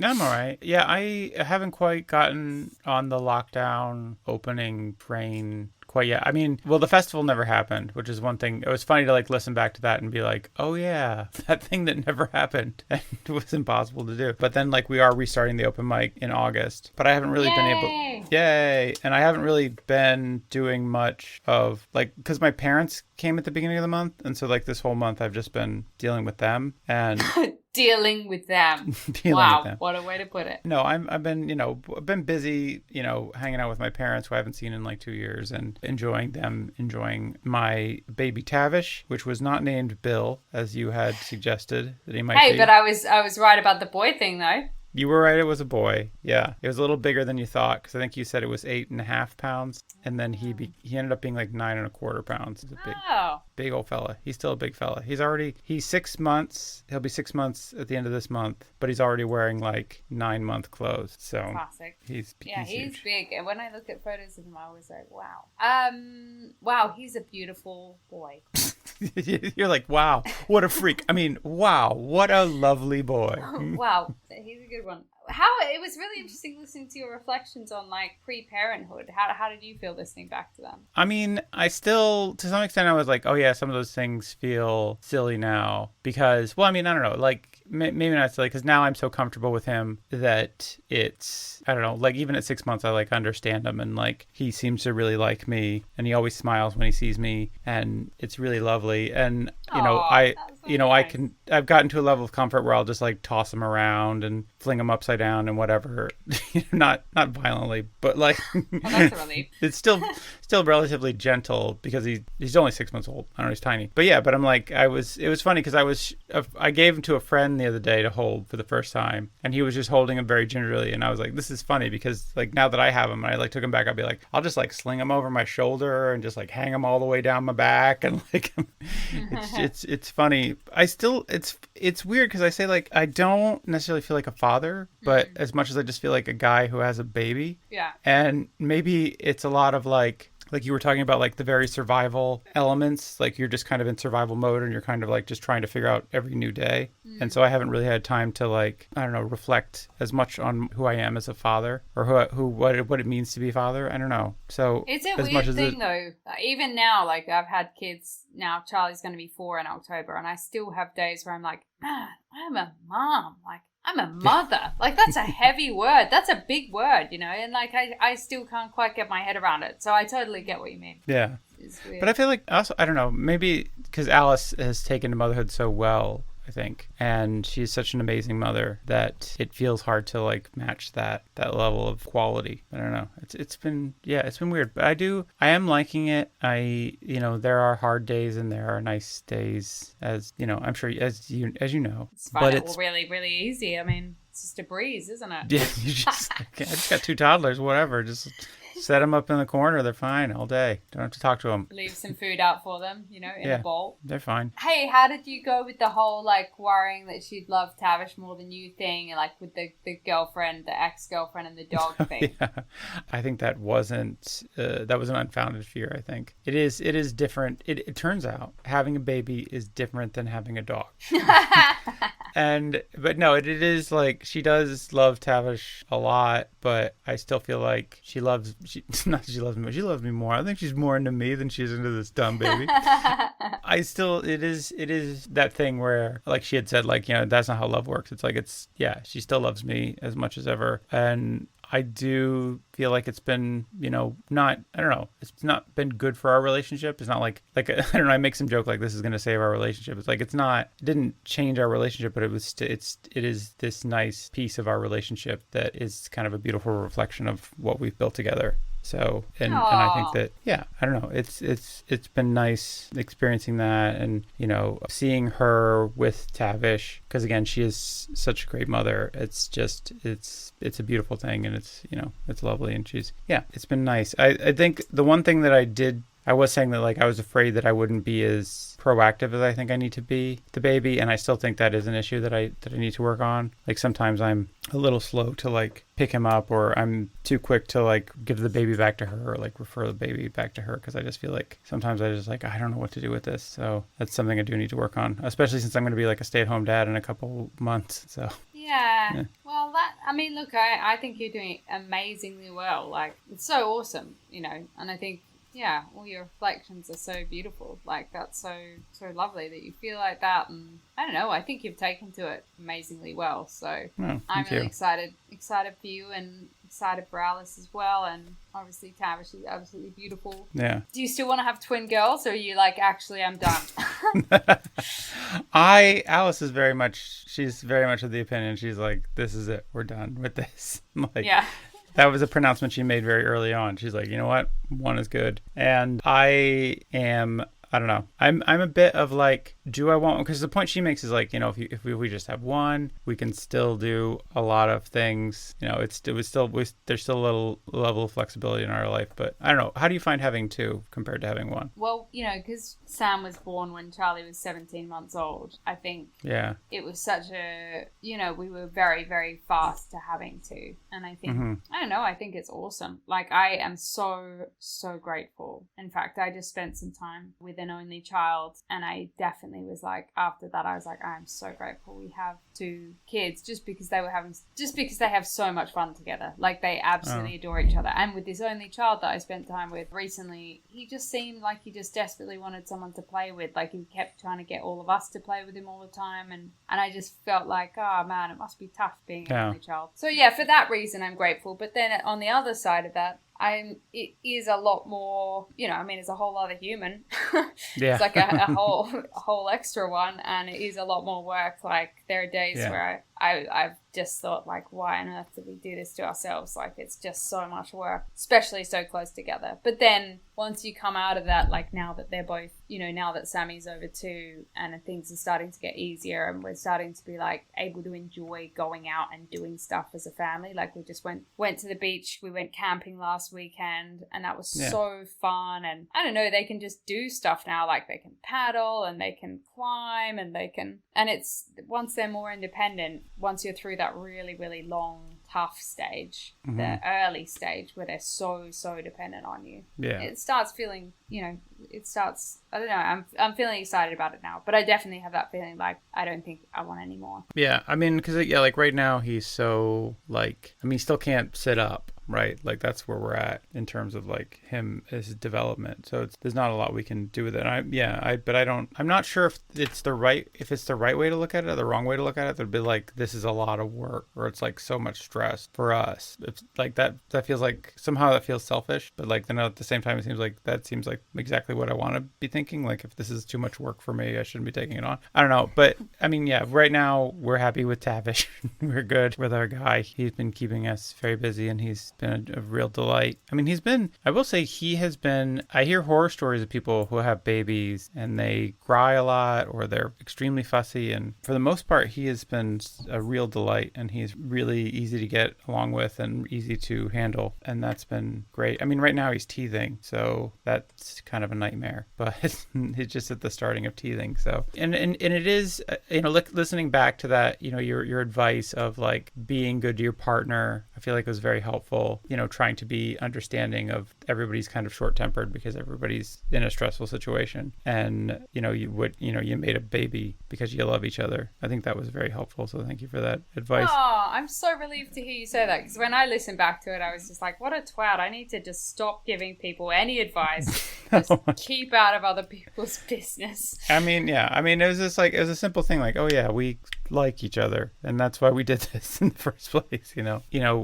I'm all right. Yeah, I haven't quite gotten on the lockdown opening train quite yet. I mean, well, the festival never happened, which is one thing. It was funny to like listen back to that and be like, oh yeah, that thing that never happened and it was impossible to do. But then like we are restarting the open mic in August, but I haven't really been able. Yay! And I haven't really been doing much of like, because my parents came at the beginning of the month, and so like this whole month I've just been dealing with them and dealing with them. Wow, what a way to put it. No, I've been busy, hanging out with my parents who I haven't seen in like 2 years, and enjoying my baby Tavish, which was not named Bill as you had suggested that he might be. Hey, but I was right about the boy thing though. You were right, it was a boy. Yeah, it was a little bigger than you thought, because I think you said it was 8.5 pounds, and then he ended up being like 9.25 pounds. He's a big old fella. He's still a big fella. He's 6 months. He'll be 6 months at the end of this month, but he's already wearing like 9-month clothes. So classic. He's huge. Big. And when I look at photos of him, I was like, wow. Wow, he's a beautiful boy. You're like, wow, what a freak. I mean, wow, what a lovely boy. Wow, he's a good one. It was really interesting listening to your reflections on like pre-parenthood. How did you feel listening back to them? I mean, I still, to some extent, I was like, oh yeah, some of those things feel silly now because, well, I mean, I don't know, like maybe not silly because now I'm so comfortable with him that it's, I don't know, like even at 6 months, I like understand him, and like he seems to really like me, and he always smiles when he sees me, and it's really lovely. And That's you know, I've gotten to a level of comfort where I'll just like toss him around and fling him upside down and whatever. Not violently, but like Well, that's a relief. it's still relatively gentle because he's only 6 months old. I don't know, he's tiny. But yeah, but I'm like, it was funny because I gave him to a friend the other day to hold for the first time, and he was just holding him very gingerly, and I was like, this is funny because like now that I have him and I like took him back, I'll be like, I'll just like sling him over my shoulder and just like hang him all the way down my back, and like it's funny. It's weird because I say like I don't necessarily feel like a father, but as much as I just feel like a guy who has a baby. Yeah. And maybe it's a lot of like you were talking about like the very survival elements, like you're just kind of in survival mode and you're kind of like just trying to figure out every new day. And so I haven't really had time to like, I don't know, reflect as much on who I am as a father or what it means to be a father. I don't know. So it's a as much weird as thing though. Even now, like I've had kids now, Charlie's going to be 4 in October, and I still have days where I'm like, man, I'm a mom. Like, I'm a mother. Like, that's a heavy word. That's a big word, you know? And, like, I still can't quite get my head around it. So I totally get what you mean. Yeah. But I feel like also, I don't know, maybe because Alice has taken to motherhood so well, I think, and she's such an amazing mother that it feels hard to like match that level of quality. I don't know. It's been weird, but I am liking it. There are hard days and there are nice days, as you know, I'm sure as you know. But it's really, really easy. I mean, it's just a breeze, isn't it? Yeah, you just I just got 2 toddlers, whatever, just set them up in the corner. They're fine all day. Don't have to talk to them. Leave some food out for them, you know, in a bowl. They're fine. Hey, how did you go with the whole, like, worrying that she'd love Tavish more than you thing? And, like, with the girlfriend, the ex-girlfriend and the dog thing? Yeah. I think that wasn't an unfounded fear, I think. It is different. It turns out having a baby is different than having a dog. But no, it is like she does love Tavish a lot, but I still feel like she loves me, but she loves me more. I think she's more into me than she's into this dumb baby. It is that thing where, like she had said, like, you know, that's not how love works. It's like, she still loves me as much as ever. And I do feel like it's been, you know, it's not been good for our relationship. It's not like I don't know, I make some joke like this is going to save our relationship. It's like, it didn't change our relationship, but it is this nice piece of our relationship that is kind of a beautiful reflection of what we've built together. So, and I think that, yeah, I don't know, it's been nice experiencing that, and, you know, seeing her with Tavish, because again, she is such a great mother. It's just, it's a beautiful thing, and it's, you know, it's lovely, and it's been nice. I think the one thing that I was saying that, like, I was afraid that I wouldn't be as proactive as I think I need to be with the baby, and I still think that is an issue that I need to work on. Like, sometimes I'm a little slow to like pick him up, or I'm too quick to like give the baby back to her, or like refer the baby back to her, because I just feel like sometimes I don't know what to do with this. So that's something I do need to work on, especially since I'm going to be like a stay-at-home dad in a couple months. So yeah. Well, look, I think you're doing amazingly well. Like, it's so awesome, you know, and I think, yeah, all your reflections are so beautiful. Like, that's so lovely that you feel like that. And I don't know, I think you've taken to it amazingly well. So I'm really excited for you, and excited for Alice as well. And obviously Tavish is absolutely beautiful. Yeah. Do you still want to have twin girls, or are you like, actually, I'm done? Alice is she's very much of the opinion. She's like, this is it. We're done with this. Like, yeah. That was a pronouncement she made very early on. She's like, you know what? 1 is good. And I don't know. I'm a bit of like, do I want, because the point she makes is like, you know, if we just have 1, we can still do a lot of things. You know, there's still a little level of flexibility in our life. But I don't know. How do you find having 2 compared to having 1? Well, you know, because Sam was born when Charlie was 17 months old. I think it was such a, you know, we were very, very fast to having 2. And I think, I don't know, I think it's awesome. Like, I am so, so grateful. In fact, I just spent some time with an only child, and I definitely was like, after that, I was like, I'm so grateful we have 2 kids, just because they have so much fun together. Like, they absolutely adore each other. And with this only child that I spent time with recently, he just seemed like he just desperately wanted someone to play with. Like, he kept trying to get all of us to play with him all the time, and I just felt like, oh man, it must be tough being an only child. So yeah, for that reason, I'm grateful. But then on the other side of that, it is a lot more, I mean, it's a whole other human. Yeah. It's like a whole extra one, and it is a lot more work. Like there are days where I've just thought, like, why on earth did we do this to ourselves? Like, it's just so much work, especially so close together. But then once you come out of that, like now that they're both, now that Sammy's over 2 and things are starting to get easier and we're starting to be like able to enjoy going out and doing stuff as a family. Like we just went to the beach, we went camping last weekend, and that was so fun. And I don't know, they can just do stuff now, like they can paddle and they can climb and it's once they're more independent, once you're through that really, really long, tough stage, the early stage where they're so dependent on you. Yeah. It starts feeling, I don't know, I'm feeling excited about it now, but I definitely have that feeling like I don't think I want any more. Yeah, I mean, because, like right now he's so, like, I mean, he still can't sit up. Right, like that's where we're at in terms of like him as his development. So there's not a lot we can do with it. I'm not sure if it's the right way to look at it or the wrong way to look at it. That'd be like, this is a lot of work, or it's like so much stress for us. It's like that feels like somehow that feels selfish, but like then at the same time it seems like exactly what I want to be thinking. Like if this is too much work for me, I shouldn't be taking it on. I don't know, but I mean, yeah, right now we're happy with Tavish. We're good with our guy. He's been keeping us very busy, and he's been a real delight. I mean, I will say I hear horror stories of people who have babies and they cry a lot or they're extremely fussy, and for the most part he has been a real delight, and he's really easy to get along with and easy to handle, and that's been great. I mean, right now he's teething, so that's kind of a nightmare, but it's just at the starting of teething. So and it is, listening back to that, your advice of like being good to your partner, I feel like it was very helpful. Trying to be understanding of everybody's kind of short-tempered because everybody's in a stressful situation, and you made a baby because you love each other. I think that was very helpful, so thank you for that advice. Oh, I'm so relieved to hear you say that, because when I listened back to it I was just like, what a twat. I need to just stop giving people any advice. Just keep out of other people's business. I mean, it was just like, it was a simple thing like, oh yeah, we like each other, and that's why we did this in the first place.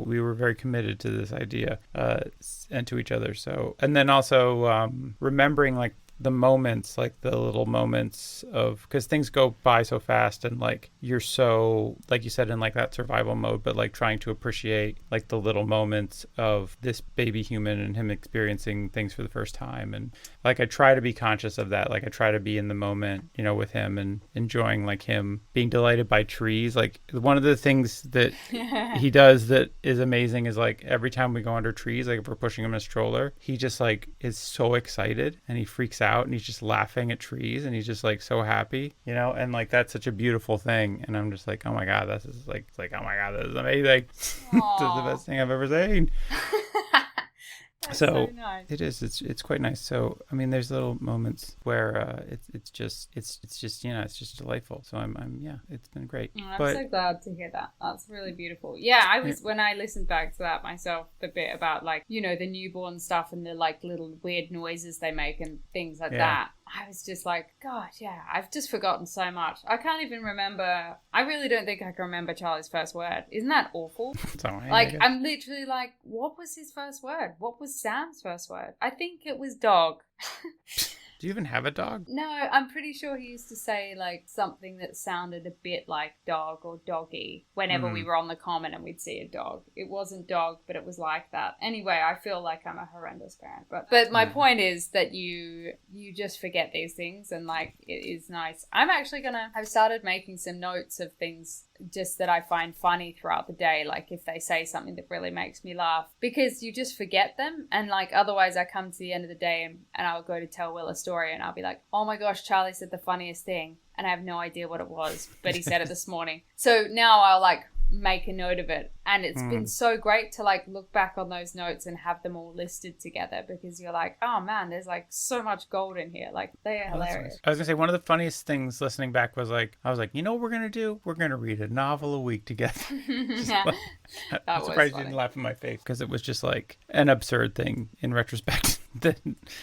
We were very committed to this idea and to each other. So, and then also remembering like the moments, like the little moments of, because things go by so fast, and like you're so, like you said, in like that survival mode, but like trying to appreciate like the little moments of this baby human and him experiencing things for the first time. And like I try to be conscious of that. Like I try to be in the moment, with him and enjoying like him being delighted by trees. Like one of the things that he does that is amazing is like every time we go under trees, like if we're pushing him in a stroller, he just like is so excited and he freaks out and he's just laughing at trees and he's just like so happy, and like that's such a beautiful thing. And I'm just like, oh my God, this is like, oh my God, this is amazing. This is the best thing I've ever seen. So nice. It is. It's quite nice. So I mean, there's little moments where it's just delightful. So it's been great. I'm so glad to hear that. That's really beautiful. Yeah, I was when I listened back to that myself, the bit about like the newborn stuff and the like little weird noises they make and things like that. I was just like, God, yeah, I've just forgotten so much. I can't even remember. I really don't think I can remember Charlie's first word. Isn't that awful? Like, I'm literally like, what was his first word? What was Sam's first word? I think it was dog. Do you even have a dog? No, I'm pretty sure he used to say like something that sounded a bit like dog or doggy whenever we were on the common and we'd see a dog. It wasn't dog, but it was like that. Anyway, I feel like I'm a horrendous parent. But my point is that you just forget these things, and like it is nice. I've started making some notes of things just that I find funny throughout the day, like if they say something that really makes me laugh, because you just forget them, and like otherwise I come to the end of the day and I'll go to tell Will a story and I'll be like, oh my gosh, Charlie said the funniest thing and I have no idea what it was, but he said it this morning. So now I'll like make a note of it, and it's been so great to like look back on those notes and have them all listed together, because you're like, oh man, there's like so much gold in here. Like they are hilarious. Nice. I was gonna say, one of the funniest things listening back was like, I was like, what we're gonna do? We're gonna read a novel a week together. Yeah. I'm surprised you didn't laugh in my face, because it was just like an absurd thing in retrospect.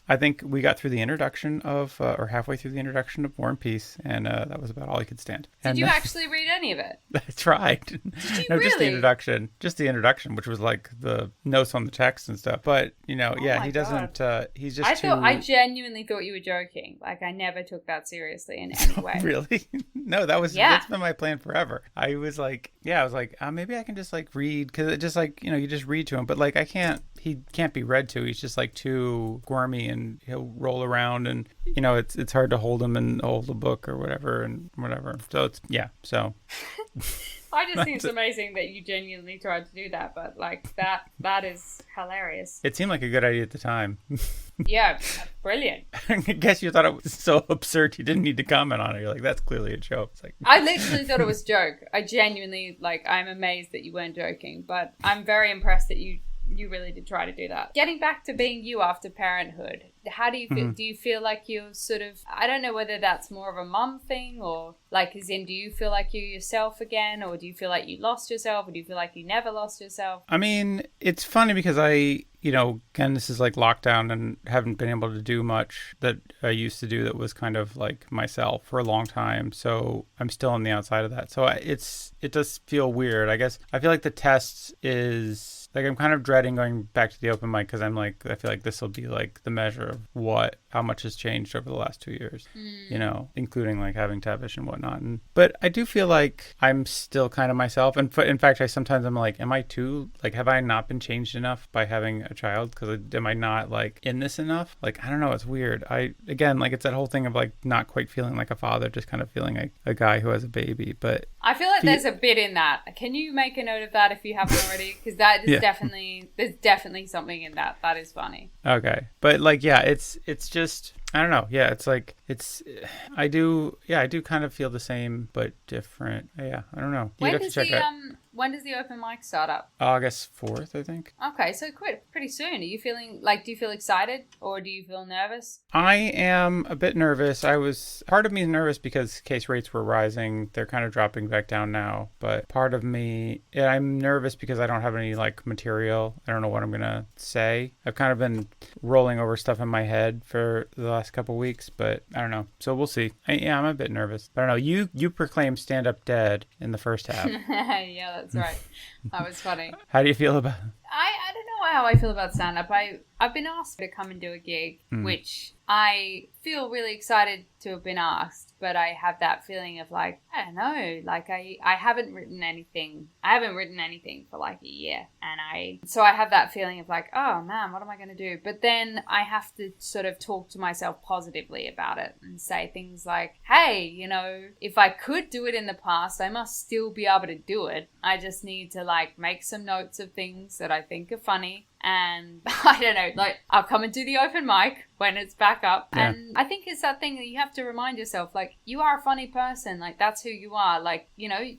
I think we got through the introduction of, or halfway through the introduction of War and Peace, and that was about all I could stand. Did you actually read any of it? I tried. Did you No, really? just the introduction, which was like the notes on the text and stuff. But Oh my he doesn't. He's just I genuinely thought you were joking. Like, I never took that seriously in any way. Really? No, that's been my plan forever. I was like, maybe I can just like read, because it just like, you just read to him, but like he can't be read to. He's just like too squirmy, and he'll roll around, and it's hard to hold him and hold the book or whatever. So so. I just think it's amazing that you genuinely tried to do that, but like that is hilarious. It seemed like a good idea at the time. Yeah, brilliant. I guess you thought it was so absurd you didn't need to comment on it. You're like, that's clearly a joke. It's like, I literally thought it was a joke. I genuinely, I'm amazed that you weren't joking, but I'm very impressed that you really did try to do that. Getting back to being you after parenthood, how do you feel? Do you feel like you're sort of, I don't know whether that's more of a mum thing, or like, as in, do you feel like you're yourself again, or do you feel like you lost yourself, or do you feel like you never lost yourself? I mean, it's funny because again, this is like lockdown, and haven't been able to do much that I used to do that was kind of like myself for a long time. So I'm still on the outside of that. So it does feel weird. I guess I feel like the test is like, I'm kind of dreading going back to the open mic, because I'm like, I feel like this will be like the measure of how much has changed over the last 2 years, including like having Tavish and whatnot. But I do feel like I'm still kind of myself. And in fact, I'm like, am I too, like, have I not been changed enough by having a child? Because am I not like in this enough? Like, I don't know. It's weird. Again, like, it's that whole thing of like not quite feeling like a father, just kind of feeling like a guy who has a baby. But I feel like there's a bit in that. Can you make a note of that if you haven't already? Because that is there's definitely something in that. That is funny. Okay. But like, it's just, I don't know. Yeah, it's like, I do kind of feel the same, but different. Yeah, I don't know. You'd have to check out. When does the open mic start up? August 4th, I think. Okay, so pretty soon. Are you feeling do you feel excited, or do you feel nervous? I am a bit nervous. Part of me is nervous because case rates were rising. They're kind of dropping back down now. But part of me, I'm nervous because I don't have any like material. I don't know what I'm going to say. I've kind of been rolling over stuff in my head for the last couple weeks, but I don't know. So we'll see. I'm a bit nervous. But I don't know. You proclaimed stand-up dead in the first half. Yeah, that's right. That was funny. How do you feel about it? I don't know how I feel about stand-up. I've been asked to come and do a gig, which I feel really excited to have been asked, but I have that feeling of like, I don't know, like I haven't written anything. I haven't written anything for like a year, and so I have that feeling of like, oh man, what am I going to do? But then I have to sort of talk to myself positively about it and say things like, hey, if I could do it in the past, I must still be able to do it. I just need to like make some notes of things that I think are funny. And I don't know, like, I'll come and do the open mic when it's back up. Yeah. And I think it's that thing that you have to remind yourself, like, you are a funny person. Like, that's who you are. Like,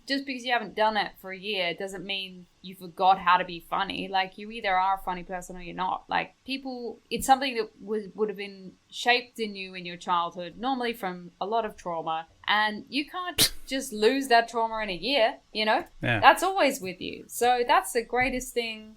just because you haven't done it for a year doesn't mean you forgot how to be funny. Like, you either are a funny person or you're not. Like, it's something that would have been shaped in you in your childhood, normally from a lot of trauma. And you can't just lose that trauma in a year, Yeah. That's always with you. So that's the greatest thing.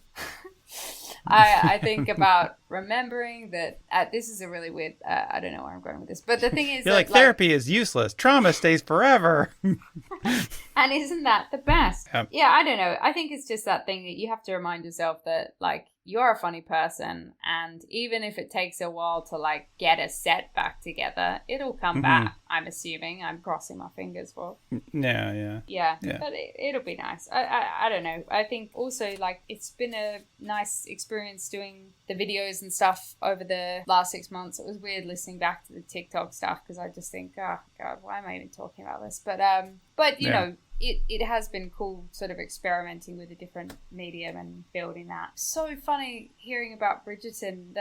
I think about remembering that this is a really weird, I don't know where I'm going with this, but the thing is, you're like, therapy is useless. Trauma stays forever. And isn't that the best? Yeah, I don't know. I think it's just that thing that you have to remind yourself that, like, you're a funny person, and even if it takes a while to like get a set back together, it'll come back. I'm assuming. I'm crossing my fingers for. Yeah. But it'll be nice. I don't know. I think also, like, it's been a nice experience doing the videos and stuff over the last 6 months. It was weird listening back to the TikTok stuff because I just think, oh God, why am I even talking about this? But you know. It has been cool sort of experimenting with a different medium and building that. So funny hearing about Bridgerton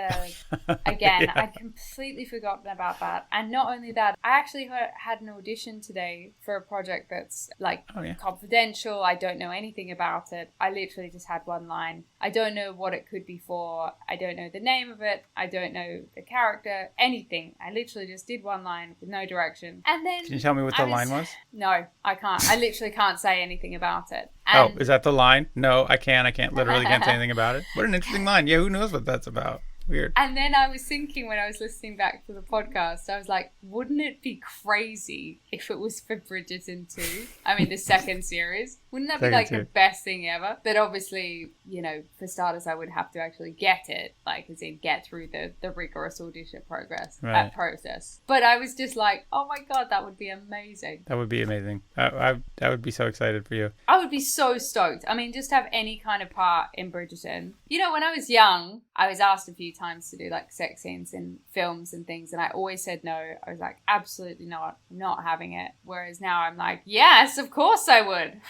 again. Yeah. I'd completely forgotten about that. And not only that, I actually had an audition today for a project that's like confidential. I don't know anything about it. I literally just had one line. I don't know what it could be for. I don't know the name of it. I don't know the character, anything. I literally just did one line with no direction. And then... Can you tell me what the line was? No, I can't. I literally can't say anything about it. And is that the line? No, I can't. I literally can't say anything about it. What an interesting line. Yeah, who knows what that's about? Weird. And then I was thinking when I was listening back to the podcast, I was like, wouldn't it be crazy if it was for Bridgerton 2? I mean, the second series. Wouldn't that be like the best thing ever? But obviously, you know, for starters, I would have to actually get it, like, as in get through the rigorous audition process. But I was just like, oh my God, that would be amazing. That would be amazing. I would be so excited for you. I would be so stoked. I mean, just have any kind of part in Bridgerton. You know, when I was young, I was asked a few times to do like sex scenes in films and things, and I always said no. I was like, absolutely not, not having it. Whereas now I'm like, yes, of course I would.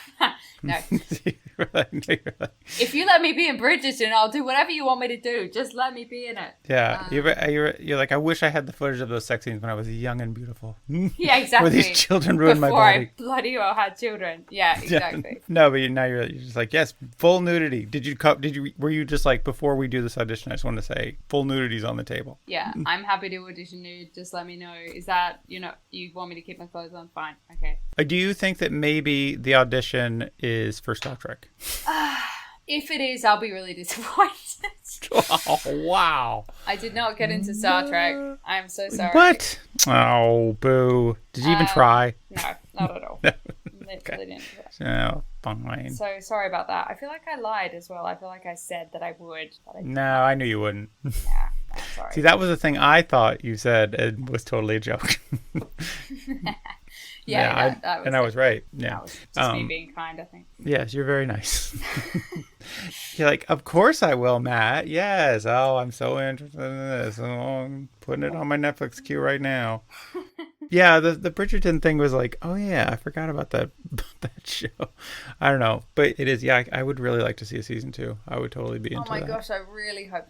No. If you let me be in Bridgerton, I'll do whatever you want me to do. Just let me be in it. Yeah, you're like, I wish I had the footage of those sex scenes when I was young and beautiful. Yeah, exactly. Where these children ruined my body. Before I bloody well had children. Yeah, exactly. Yeah. No, but now you're just like, yes, full nudity. Were you just like, before we do this audition, I just want to say full nudity's on the table. Yeah, I'm happy to audition nude. Just let me know. Is that, you want me to keep my clothes on? Fine. Okay. Do you think that maybe the audition is for Star Trek? If it is, I'll be really disappointed. Oh, wow. I did not get into Star Trek. I'm so sorry. What? Oh, boo. Did you even try? No, not at all. Literally Okay. didn't. Oh, fine. So sorry about that. I feel like I lied as well. I feel like I said that I would. But I didn't. No, I knew you wouldn't. Yeah, I'm sorry. See, that was the thing I thought you said. It was totally a joke. That was I was right. Yeah. That was just me being kind, I think. Yes, you're very nice. You're like, of course I will, Matt. Yes. Oh, I'm so interested in this. Oh, I'm putting it on my Netflix queue right now. Yeah, the Bridgerton thing was like, oh yeah, I forgot about that show. I don't know, but it is. Yeah, I would really like to see a season 2. I would totally be into that. Oh my gosh, I really hope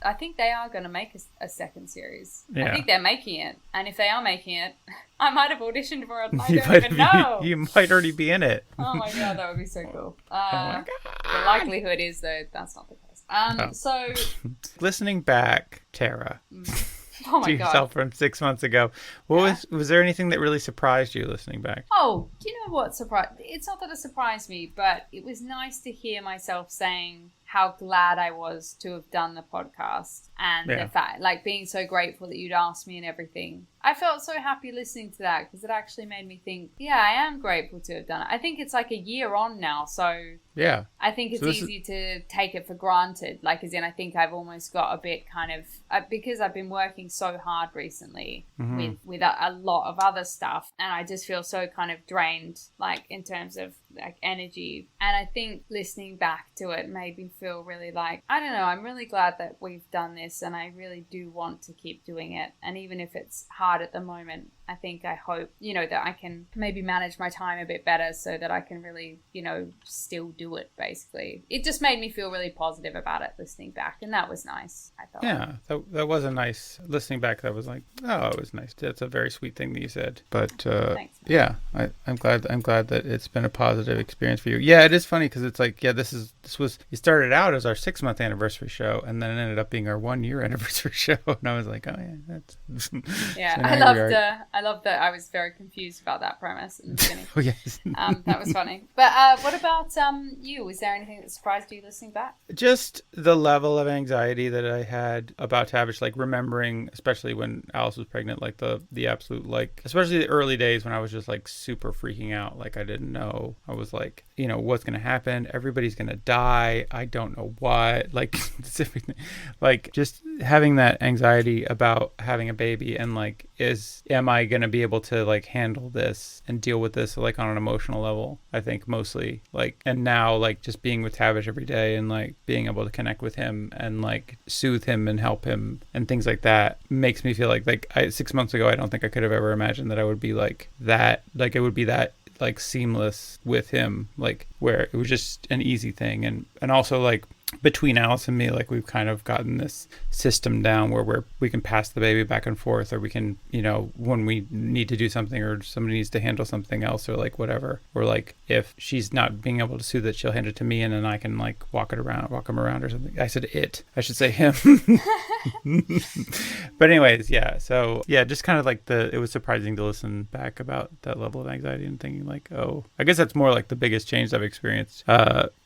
I think they are going to make a second series. Yeah. I think they're making it, and if they are making it, I might have auditioned for it. And I don't even know. You might already be in it. Oh my God, that would be so cool. Oh my God. The likelihood is though that's not the case. So listening back, Tara. Oh my to yourself from 6 months ago. Was there anything that really surprised you listening back? Oh, do you know what surprised? It's not that it surprised me, but it was nice to hear myself saying how glad I was to have done the podcast and the fact, like, being so grateful that you'd asked me and everything. I felt so happy listening to that because it actually made me think, yeah, I am grateful to have done it. I think it's like a year on now, so yeah, I think it's easy to take it for granted. Like, as in, I think I've almost got a bit kind of, because I've been working so hard recently with a lot of other stuff, and I just feel so kind of drained, like, in terms of like energy. And I think listening back to it made me feel really like, I don't know, I'm really glad that we've done this, and I really do want to keep doing it. And even if it's hard at the moment, I hope, that I can maybe manage my time a bit better so that I can really, still do it, basically. It just made me feel really positive about it listening back, and that was nice, I thought. Yeah, that was a nice, listening back, that was like, oh, it was nice. That's a very sweet thing that you said. But thanks, yeah, I'm glad that it's been a positive experience for you. Yeah, it is funny because it's like, yeah, you started out as our 6-month anniversary show, and then it ended up being our 1-year anniversary show, and I was like, oh yeah, that's yeah. So I loved that. I was very confused about that premise in the beginning. Oh yes. That was funny. But what about you? Was there anything that surprised you listening back? Just the level of anxiety that I had about Tavish, like remembering, especially when Alice was pregnant, like the absolute, like, especially the early days when I was just like super freaking out. Like I didn't know. I was like, what's going to happen? Everybody's going to die. I don't know what, like, everything. Like just having that anxiety about having a baby and like, am I going to be able to like handle this and deal with this like on an emotional level? I think mostly, like, and now like just being with Tavish every day and like being able to connect with him and like soothe him and help him and things like that makes me feel like 6 months ago I don't think I could have ever imagined that I would be like that, like it would be that like seamless with him, like where it was just an easy thing. And also like between Alice and me, like we've kind of gotten this system down where we can pass the baby back and forth, or we can, when we need to do something or somebody needs to handle something else or like whatever, or like if she's not being able to soothe it, she'll hand it to me and then I can like walk him around or something. I said it. I should say him. But anyways, yeah. So yeah, just kind of like it was surprising to listen back about that level of anxiety and thinking like, oh, I guess that's more like the biggest change I've experienced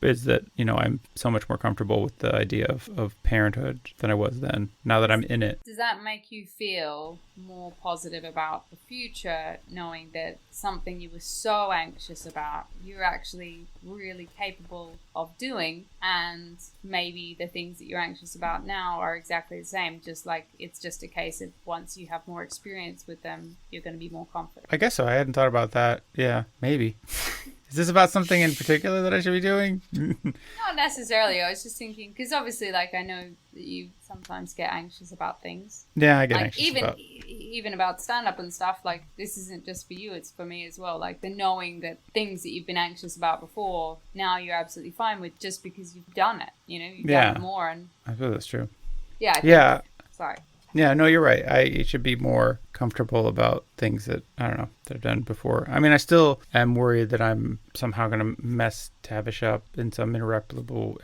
is that, I'm so much more comfortable comfortable with the idea of parenthood than I was then, now that I'm in it. Does that make you feel more positive about the future, knowing that something you were so anxious about, you're actually really capable of doing, and maybe the things that you're anxious about now are exactly the same, just like it's just a case of once you have more experience with them, you're going to be more confident? I guess so. I hadn't thought about that. Yeah, maybe. Is this about something in particular that I should be doing? Not necessarily. I was just thinking, because obviously, like, I know that you sometimes get anxious about things. Yeah, I get like, anxious about. Even about stand-up and stuff. Like, this isn't just for you; it's for me as well. Like, the knowing that things that you've been anxious about before, now you're absolutely fine with, just because you've done it. You know, you've done it more, and I feel that's true. yeah. Sorry. Yeah, no, you're right. I should be more comfortable about things that, I don't know, that I've done before. I mean, I still am worried that I'm somehow going to mess Tavish up in some irrevocable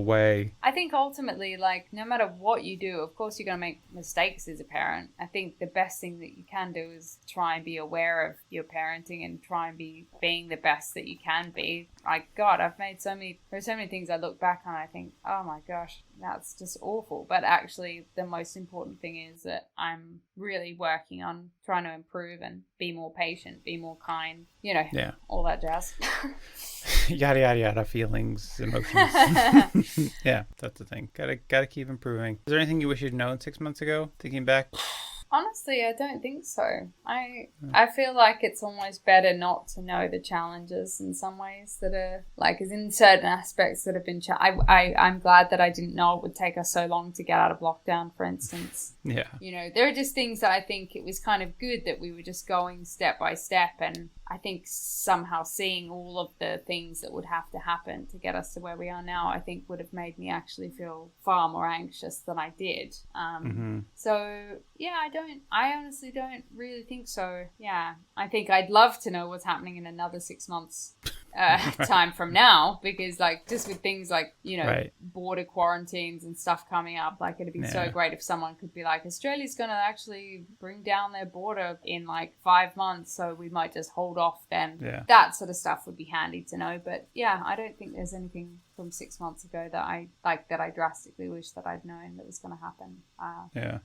way. I think ultimately, like, no matter what you do, of course you're going to make mistakes as a parent. I think the best thing that you can do is try and be aware of your parenting and try and be being the best that you can be. Like, God, there's so many things I look back on and I think, oh my gosh, that's just awful. But actually, the most important thing is that I'm really working on trying to improve and be more patient, be more kind, you know, all that jazz. Yada, yada, yada, feelings, emotions. Yeah, that's the thing. Gotta keep improving. Is there anything you wish you'd known 6 months ago, thinking back? Honestly, I don't think so. I feel like it's almost better not to know the challenges in some ways that are, like, as in certain aspects that have been I'm glad that I didn't know it would take us so long to get out of lockdown, for instance. Yeah. You know, there are just things that I think it was kind of good that we were just going step by step, and I think somehow seeing all of the things that would have to happen to get us to where we are now, I think would have made me actually feel far more anxious than I did. So yeah, I honestly don't really think so. Yeah, I think I'd love to know what's happening in another 6 months time from now, because, like, just with things like, you know, border quarantines and stuff coming up, like, it'd be so great if someone could be like, Australia's gonna actually bring down their border in like 5 months, so we might just hold off then. That sort of stuff would be handy to know. But yeah, I don't think there's anything from 6 months ago that I drastically wish that I'd known that was going to happen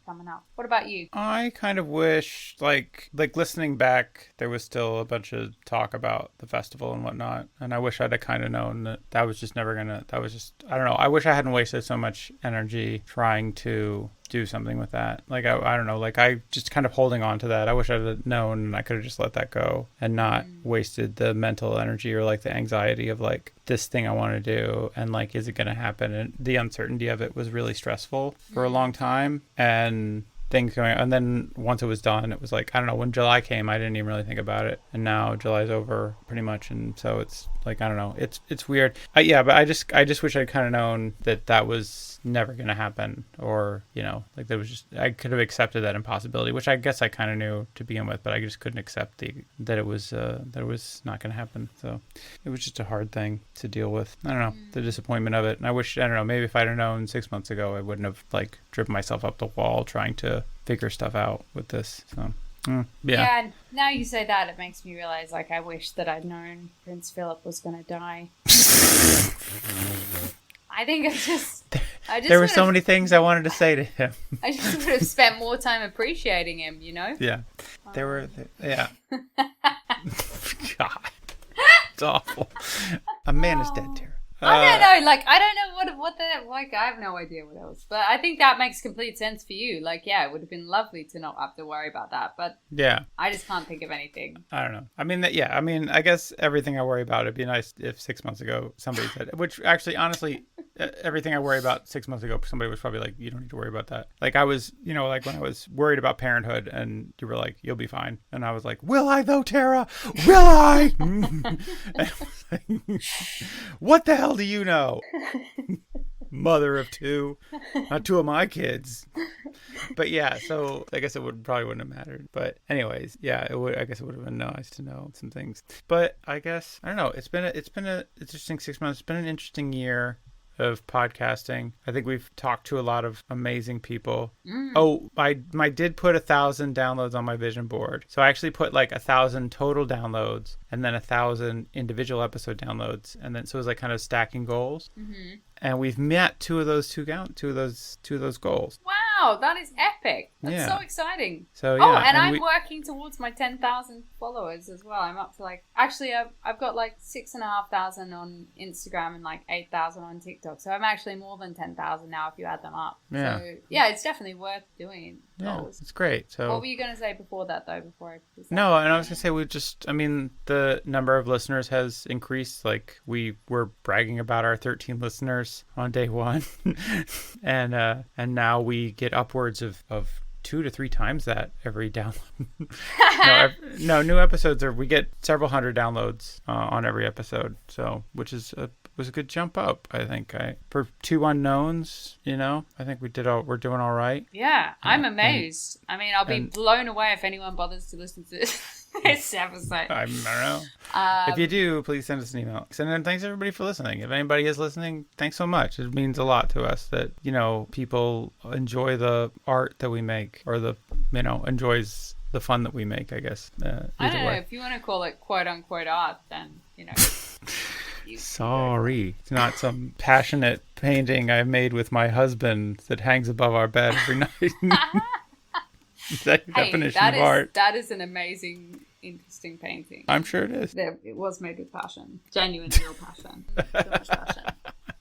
coming up. What about you? I kind of wish, like listening back, there was still a bunch of talk about the festival and whatnot, and I wish I'd have kind of known that was just never gonna, that was just, I don't know, I wish I hadn't wasted so much energy trying to do something with that. Like, I don't know, like, I just kind of holding on to that. I wish I'd have known and I could have just let that go and not wasted the mental energy or, like, the anxiety of, like, this thing I want to do and, like, is it going to happen? And the uncertainty of it was really stressful for a long time, and things going on. And then once it was done, it was like, I don't know, when July came, I didn't even really think about it, and now July's over pretty much, and so it's like, I don't know, it's weird. But I just wish I'd kind of known that was never going to happen, or, you know, like, there was just, I could have accepted that impossibility, which I guess I kind of knew to begin with, but I just couldn't accept that it was not going to happen. So it was just a hard thing to deal with. I don't know, the disappointment of it. And I wish, I don't know, maybe if I'd have known 6 months ago, I wouldn't have, like, driven myself up the wall trying to figure stuff out with this. So yeah, now you say that, it makes me realize, like, I wish that I'd known Prince Philip was going to die. I think there were so many things I wanted to say to him. I just would have spent more time appreciating him, you know? Yeah. Yeah. God. It's awful. A man is dead, Tara. I don't know. Like, I don't know what the, like, I have no idea what else. But I think that makes complete sense for you. Like, yeah, it would have been lovely to not have to worry about that. But yeah, I just can't think of anything. I don't know. I mean, I guess everything I worry about, it'd be nice if 6 months ago somebody said, which actually, honestly, everything I worry about 6 months ago, somebody was probably like, you don't need to worry about that. Like, I was, you know, like, when I was worried about parenthood and you were like, you'll be fine. And I was like, will I though, Tara? Will I? What the hell do you know? Mother of two. Not two of my kids. But yeah, so I guess probably wouldn't have mattered. But anyways, yeah, I guess it would have been nice to know some things. But I guess, I don't know, it's been an interesting 6 months. It's been an interesting year. of podcasting. I think we've talked to a lot of amazing people. Oh, I did put 1,000 downloads on my vision board. So I actually put like 1,000 total downloads and then 1,000 individual episode downloads. And then so it was like kind of stacking goals. And we've met two of those goals. Wow, that is epic. That's Yeah. so exciting. So Oh, yeah, and I'm working towards my 10,000 followers as well. I'm up to like, actually, I've got like 6,500 on Instagram and like 8,000 on TikTok. So I'm actually more than 10,000 now if you add them up. Yeah. So yeah, it's definitely worth doing. yeah, Goals. it's great. So What were you going to say before that though? no, and I was gonna say the number of listeners has increased. Like we were bragging about our 13 listeners on day one, and now we get upwards of 2 to 3 times that every download. no, new episodes we get several hundred downloads on every episode. So which was a good jump up, I think. For 2 unknowns, I think we're doing all right. Yeah, I'm amazed. I mean, I'll be blown away if anyone bothers to listen to this episode. I don't know. If you do, please send us an email. And then thanks everybody for listening. If anybody is listening, thanks so much. It means a lot to us that, people enjoy the art that we make or enjoys the fun that we make, I guess. I don't know. If you want to call it quote unquote art, then, Sorry. It's not some passionate painting I made with my husband that hangs above our bed every night. That definition of art. That is an amazing, interesting painting. I'm sure it is. It was made with passion. Genuine, real passion. So much passion.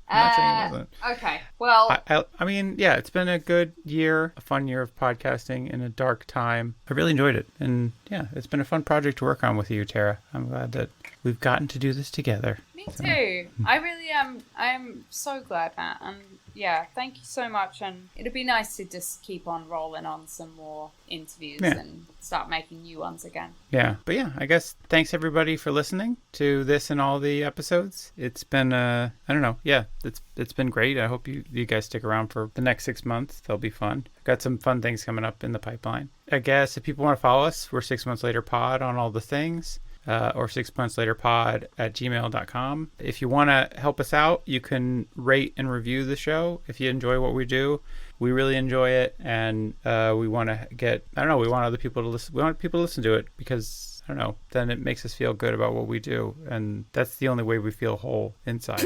I'm not saying it wasn't. Okay. Well, I mean, yeah, it's been a good year, a fun year of podcasting in a dark time. I really enjoyed it. And yeah, it's been a fun project to work on with you, Tara. I'm glad that we've gotten to do this together. Me too. I really am. I'm so glad, Matt. And yeah, thank you so much. And it'd be nice to just keep on rolling on some more interviews and start making new ones again. Yeah. But yeah, I guess thanks everybody for listening to this and all the episodes. It's been, I don't know. Yeah, it's been great. I hope you guys stick around for the next 6 months. They'll be fun. Got some fun things coming up in the pipeline. I guess if people want to follow us, we're 6 Months Later Pod on all the things. Or 6monthslaterpod@gmail.com. If you want to help us out, you can rate and review the show if you enjoy what we do. We really enjoy it, and we want to we want other people to listen. We want people to listen to it because, I don't know, then it makes us feel good about what we do, and that's the only way we feel whole inside.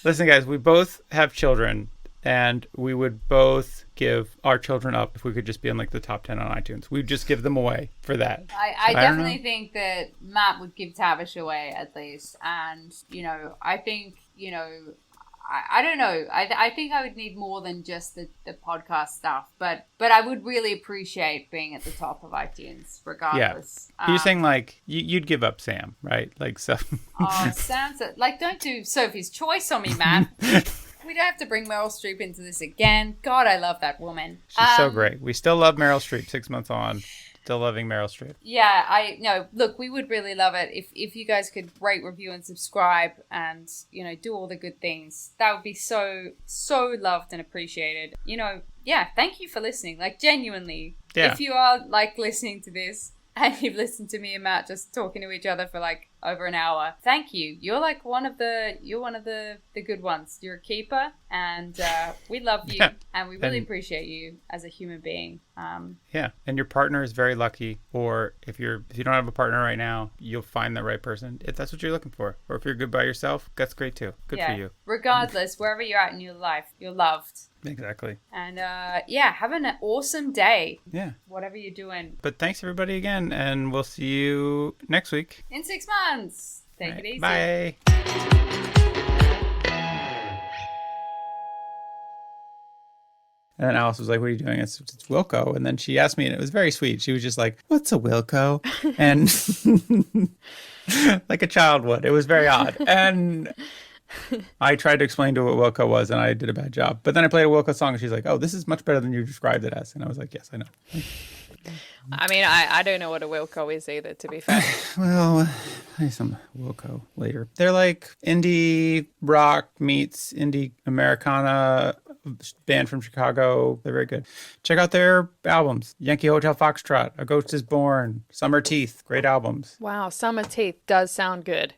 Listen, guys, we both have children, and we would both give our children up if we could just be in like the top 10 on iTunes. We'd just give them away for that. I definitely think that Matt would give Tavish away at least. And, I think, I don't know. I think I would need more than just the podcast stuff. But I would really appreciate being at the top of iTunes regardless. Yeah. You're saying like you'd give up Sam, right? Like so. Oh, Sam's don't do Sophie's Choice on me, man. We don't have to bring Meryl Streep into this again. God, I love that woman. She's so great. We still love Meryl Streep 6 months on. Still loving Meryl Streep. Yeah, look, we would really love it if you guys could rate, review, and subscribe and, do all the good things. That would be so, so loved and appreciated. Thank you for listening. Like, genuinely. Yeah. If you are, like, listening to this and you've listened to me and Matt just talking to each other for, like, over an hour, thank you. You're like one of the good ones. You're a keeper, and we love you, and we really appreciate you as a human being. Yeah, and your partner is very lucky, or if you don't have a partner right now, you'll find the right person if that's what you're looking for. Or if you're good by yourself, that's great too. Good for you. Regardless, wherever you're at in your life, you're loved. Exactly. And have an awesome day. Yeah. Whatever you're doing. But thanks everybody again, and we'll see you next week. In 6 months. Take it easy. Bye. And then Alice was like, "What are you doing?" It's Wilco. And then she asked me, and it was very sweet. She was just like, "What's a Wilco?" And like a child would. It was very odd. And I tried to explain to her what Wilco was, and I did a bad job. But then I played a Wilco song, and she's like, "Oh, this is much better than you described it as." And I was like, "Yes, I know." I mean, I don't know what a Wilco is either, to be fair. Well, play some Wilco later. They're like indie rock meets indie Americana band from Chicago. They're very good. Check out their albums. Yankee Hotel Foxtrot, A Ghost is Born, Summer Teeth. Great albums. Wow, Summer Teeth does sound good.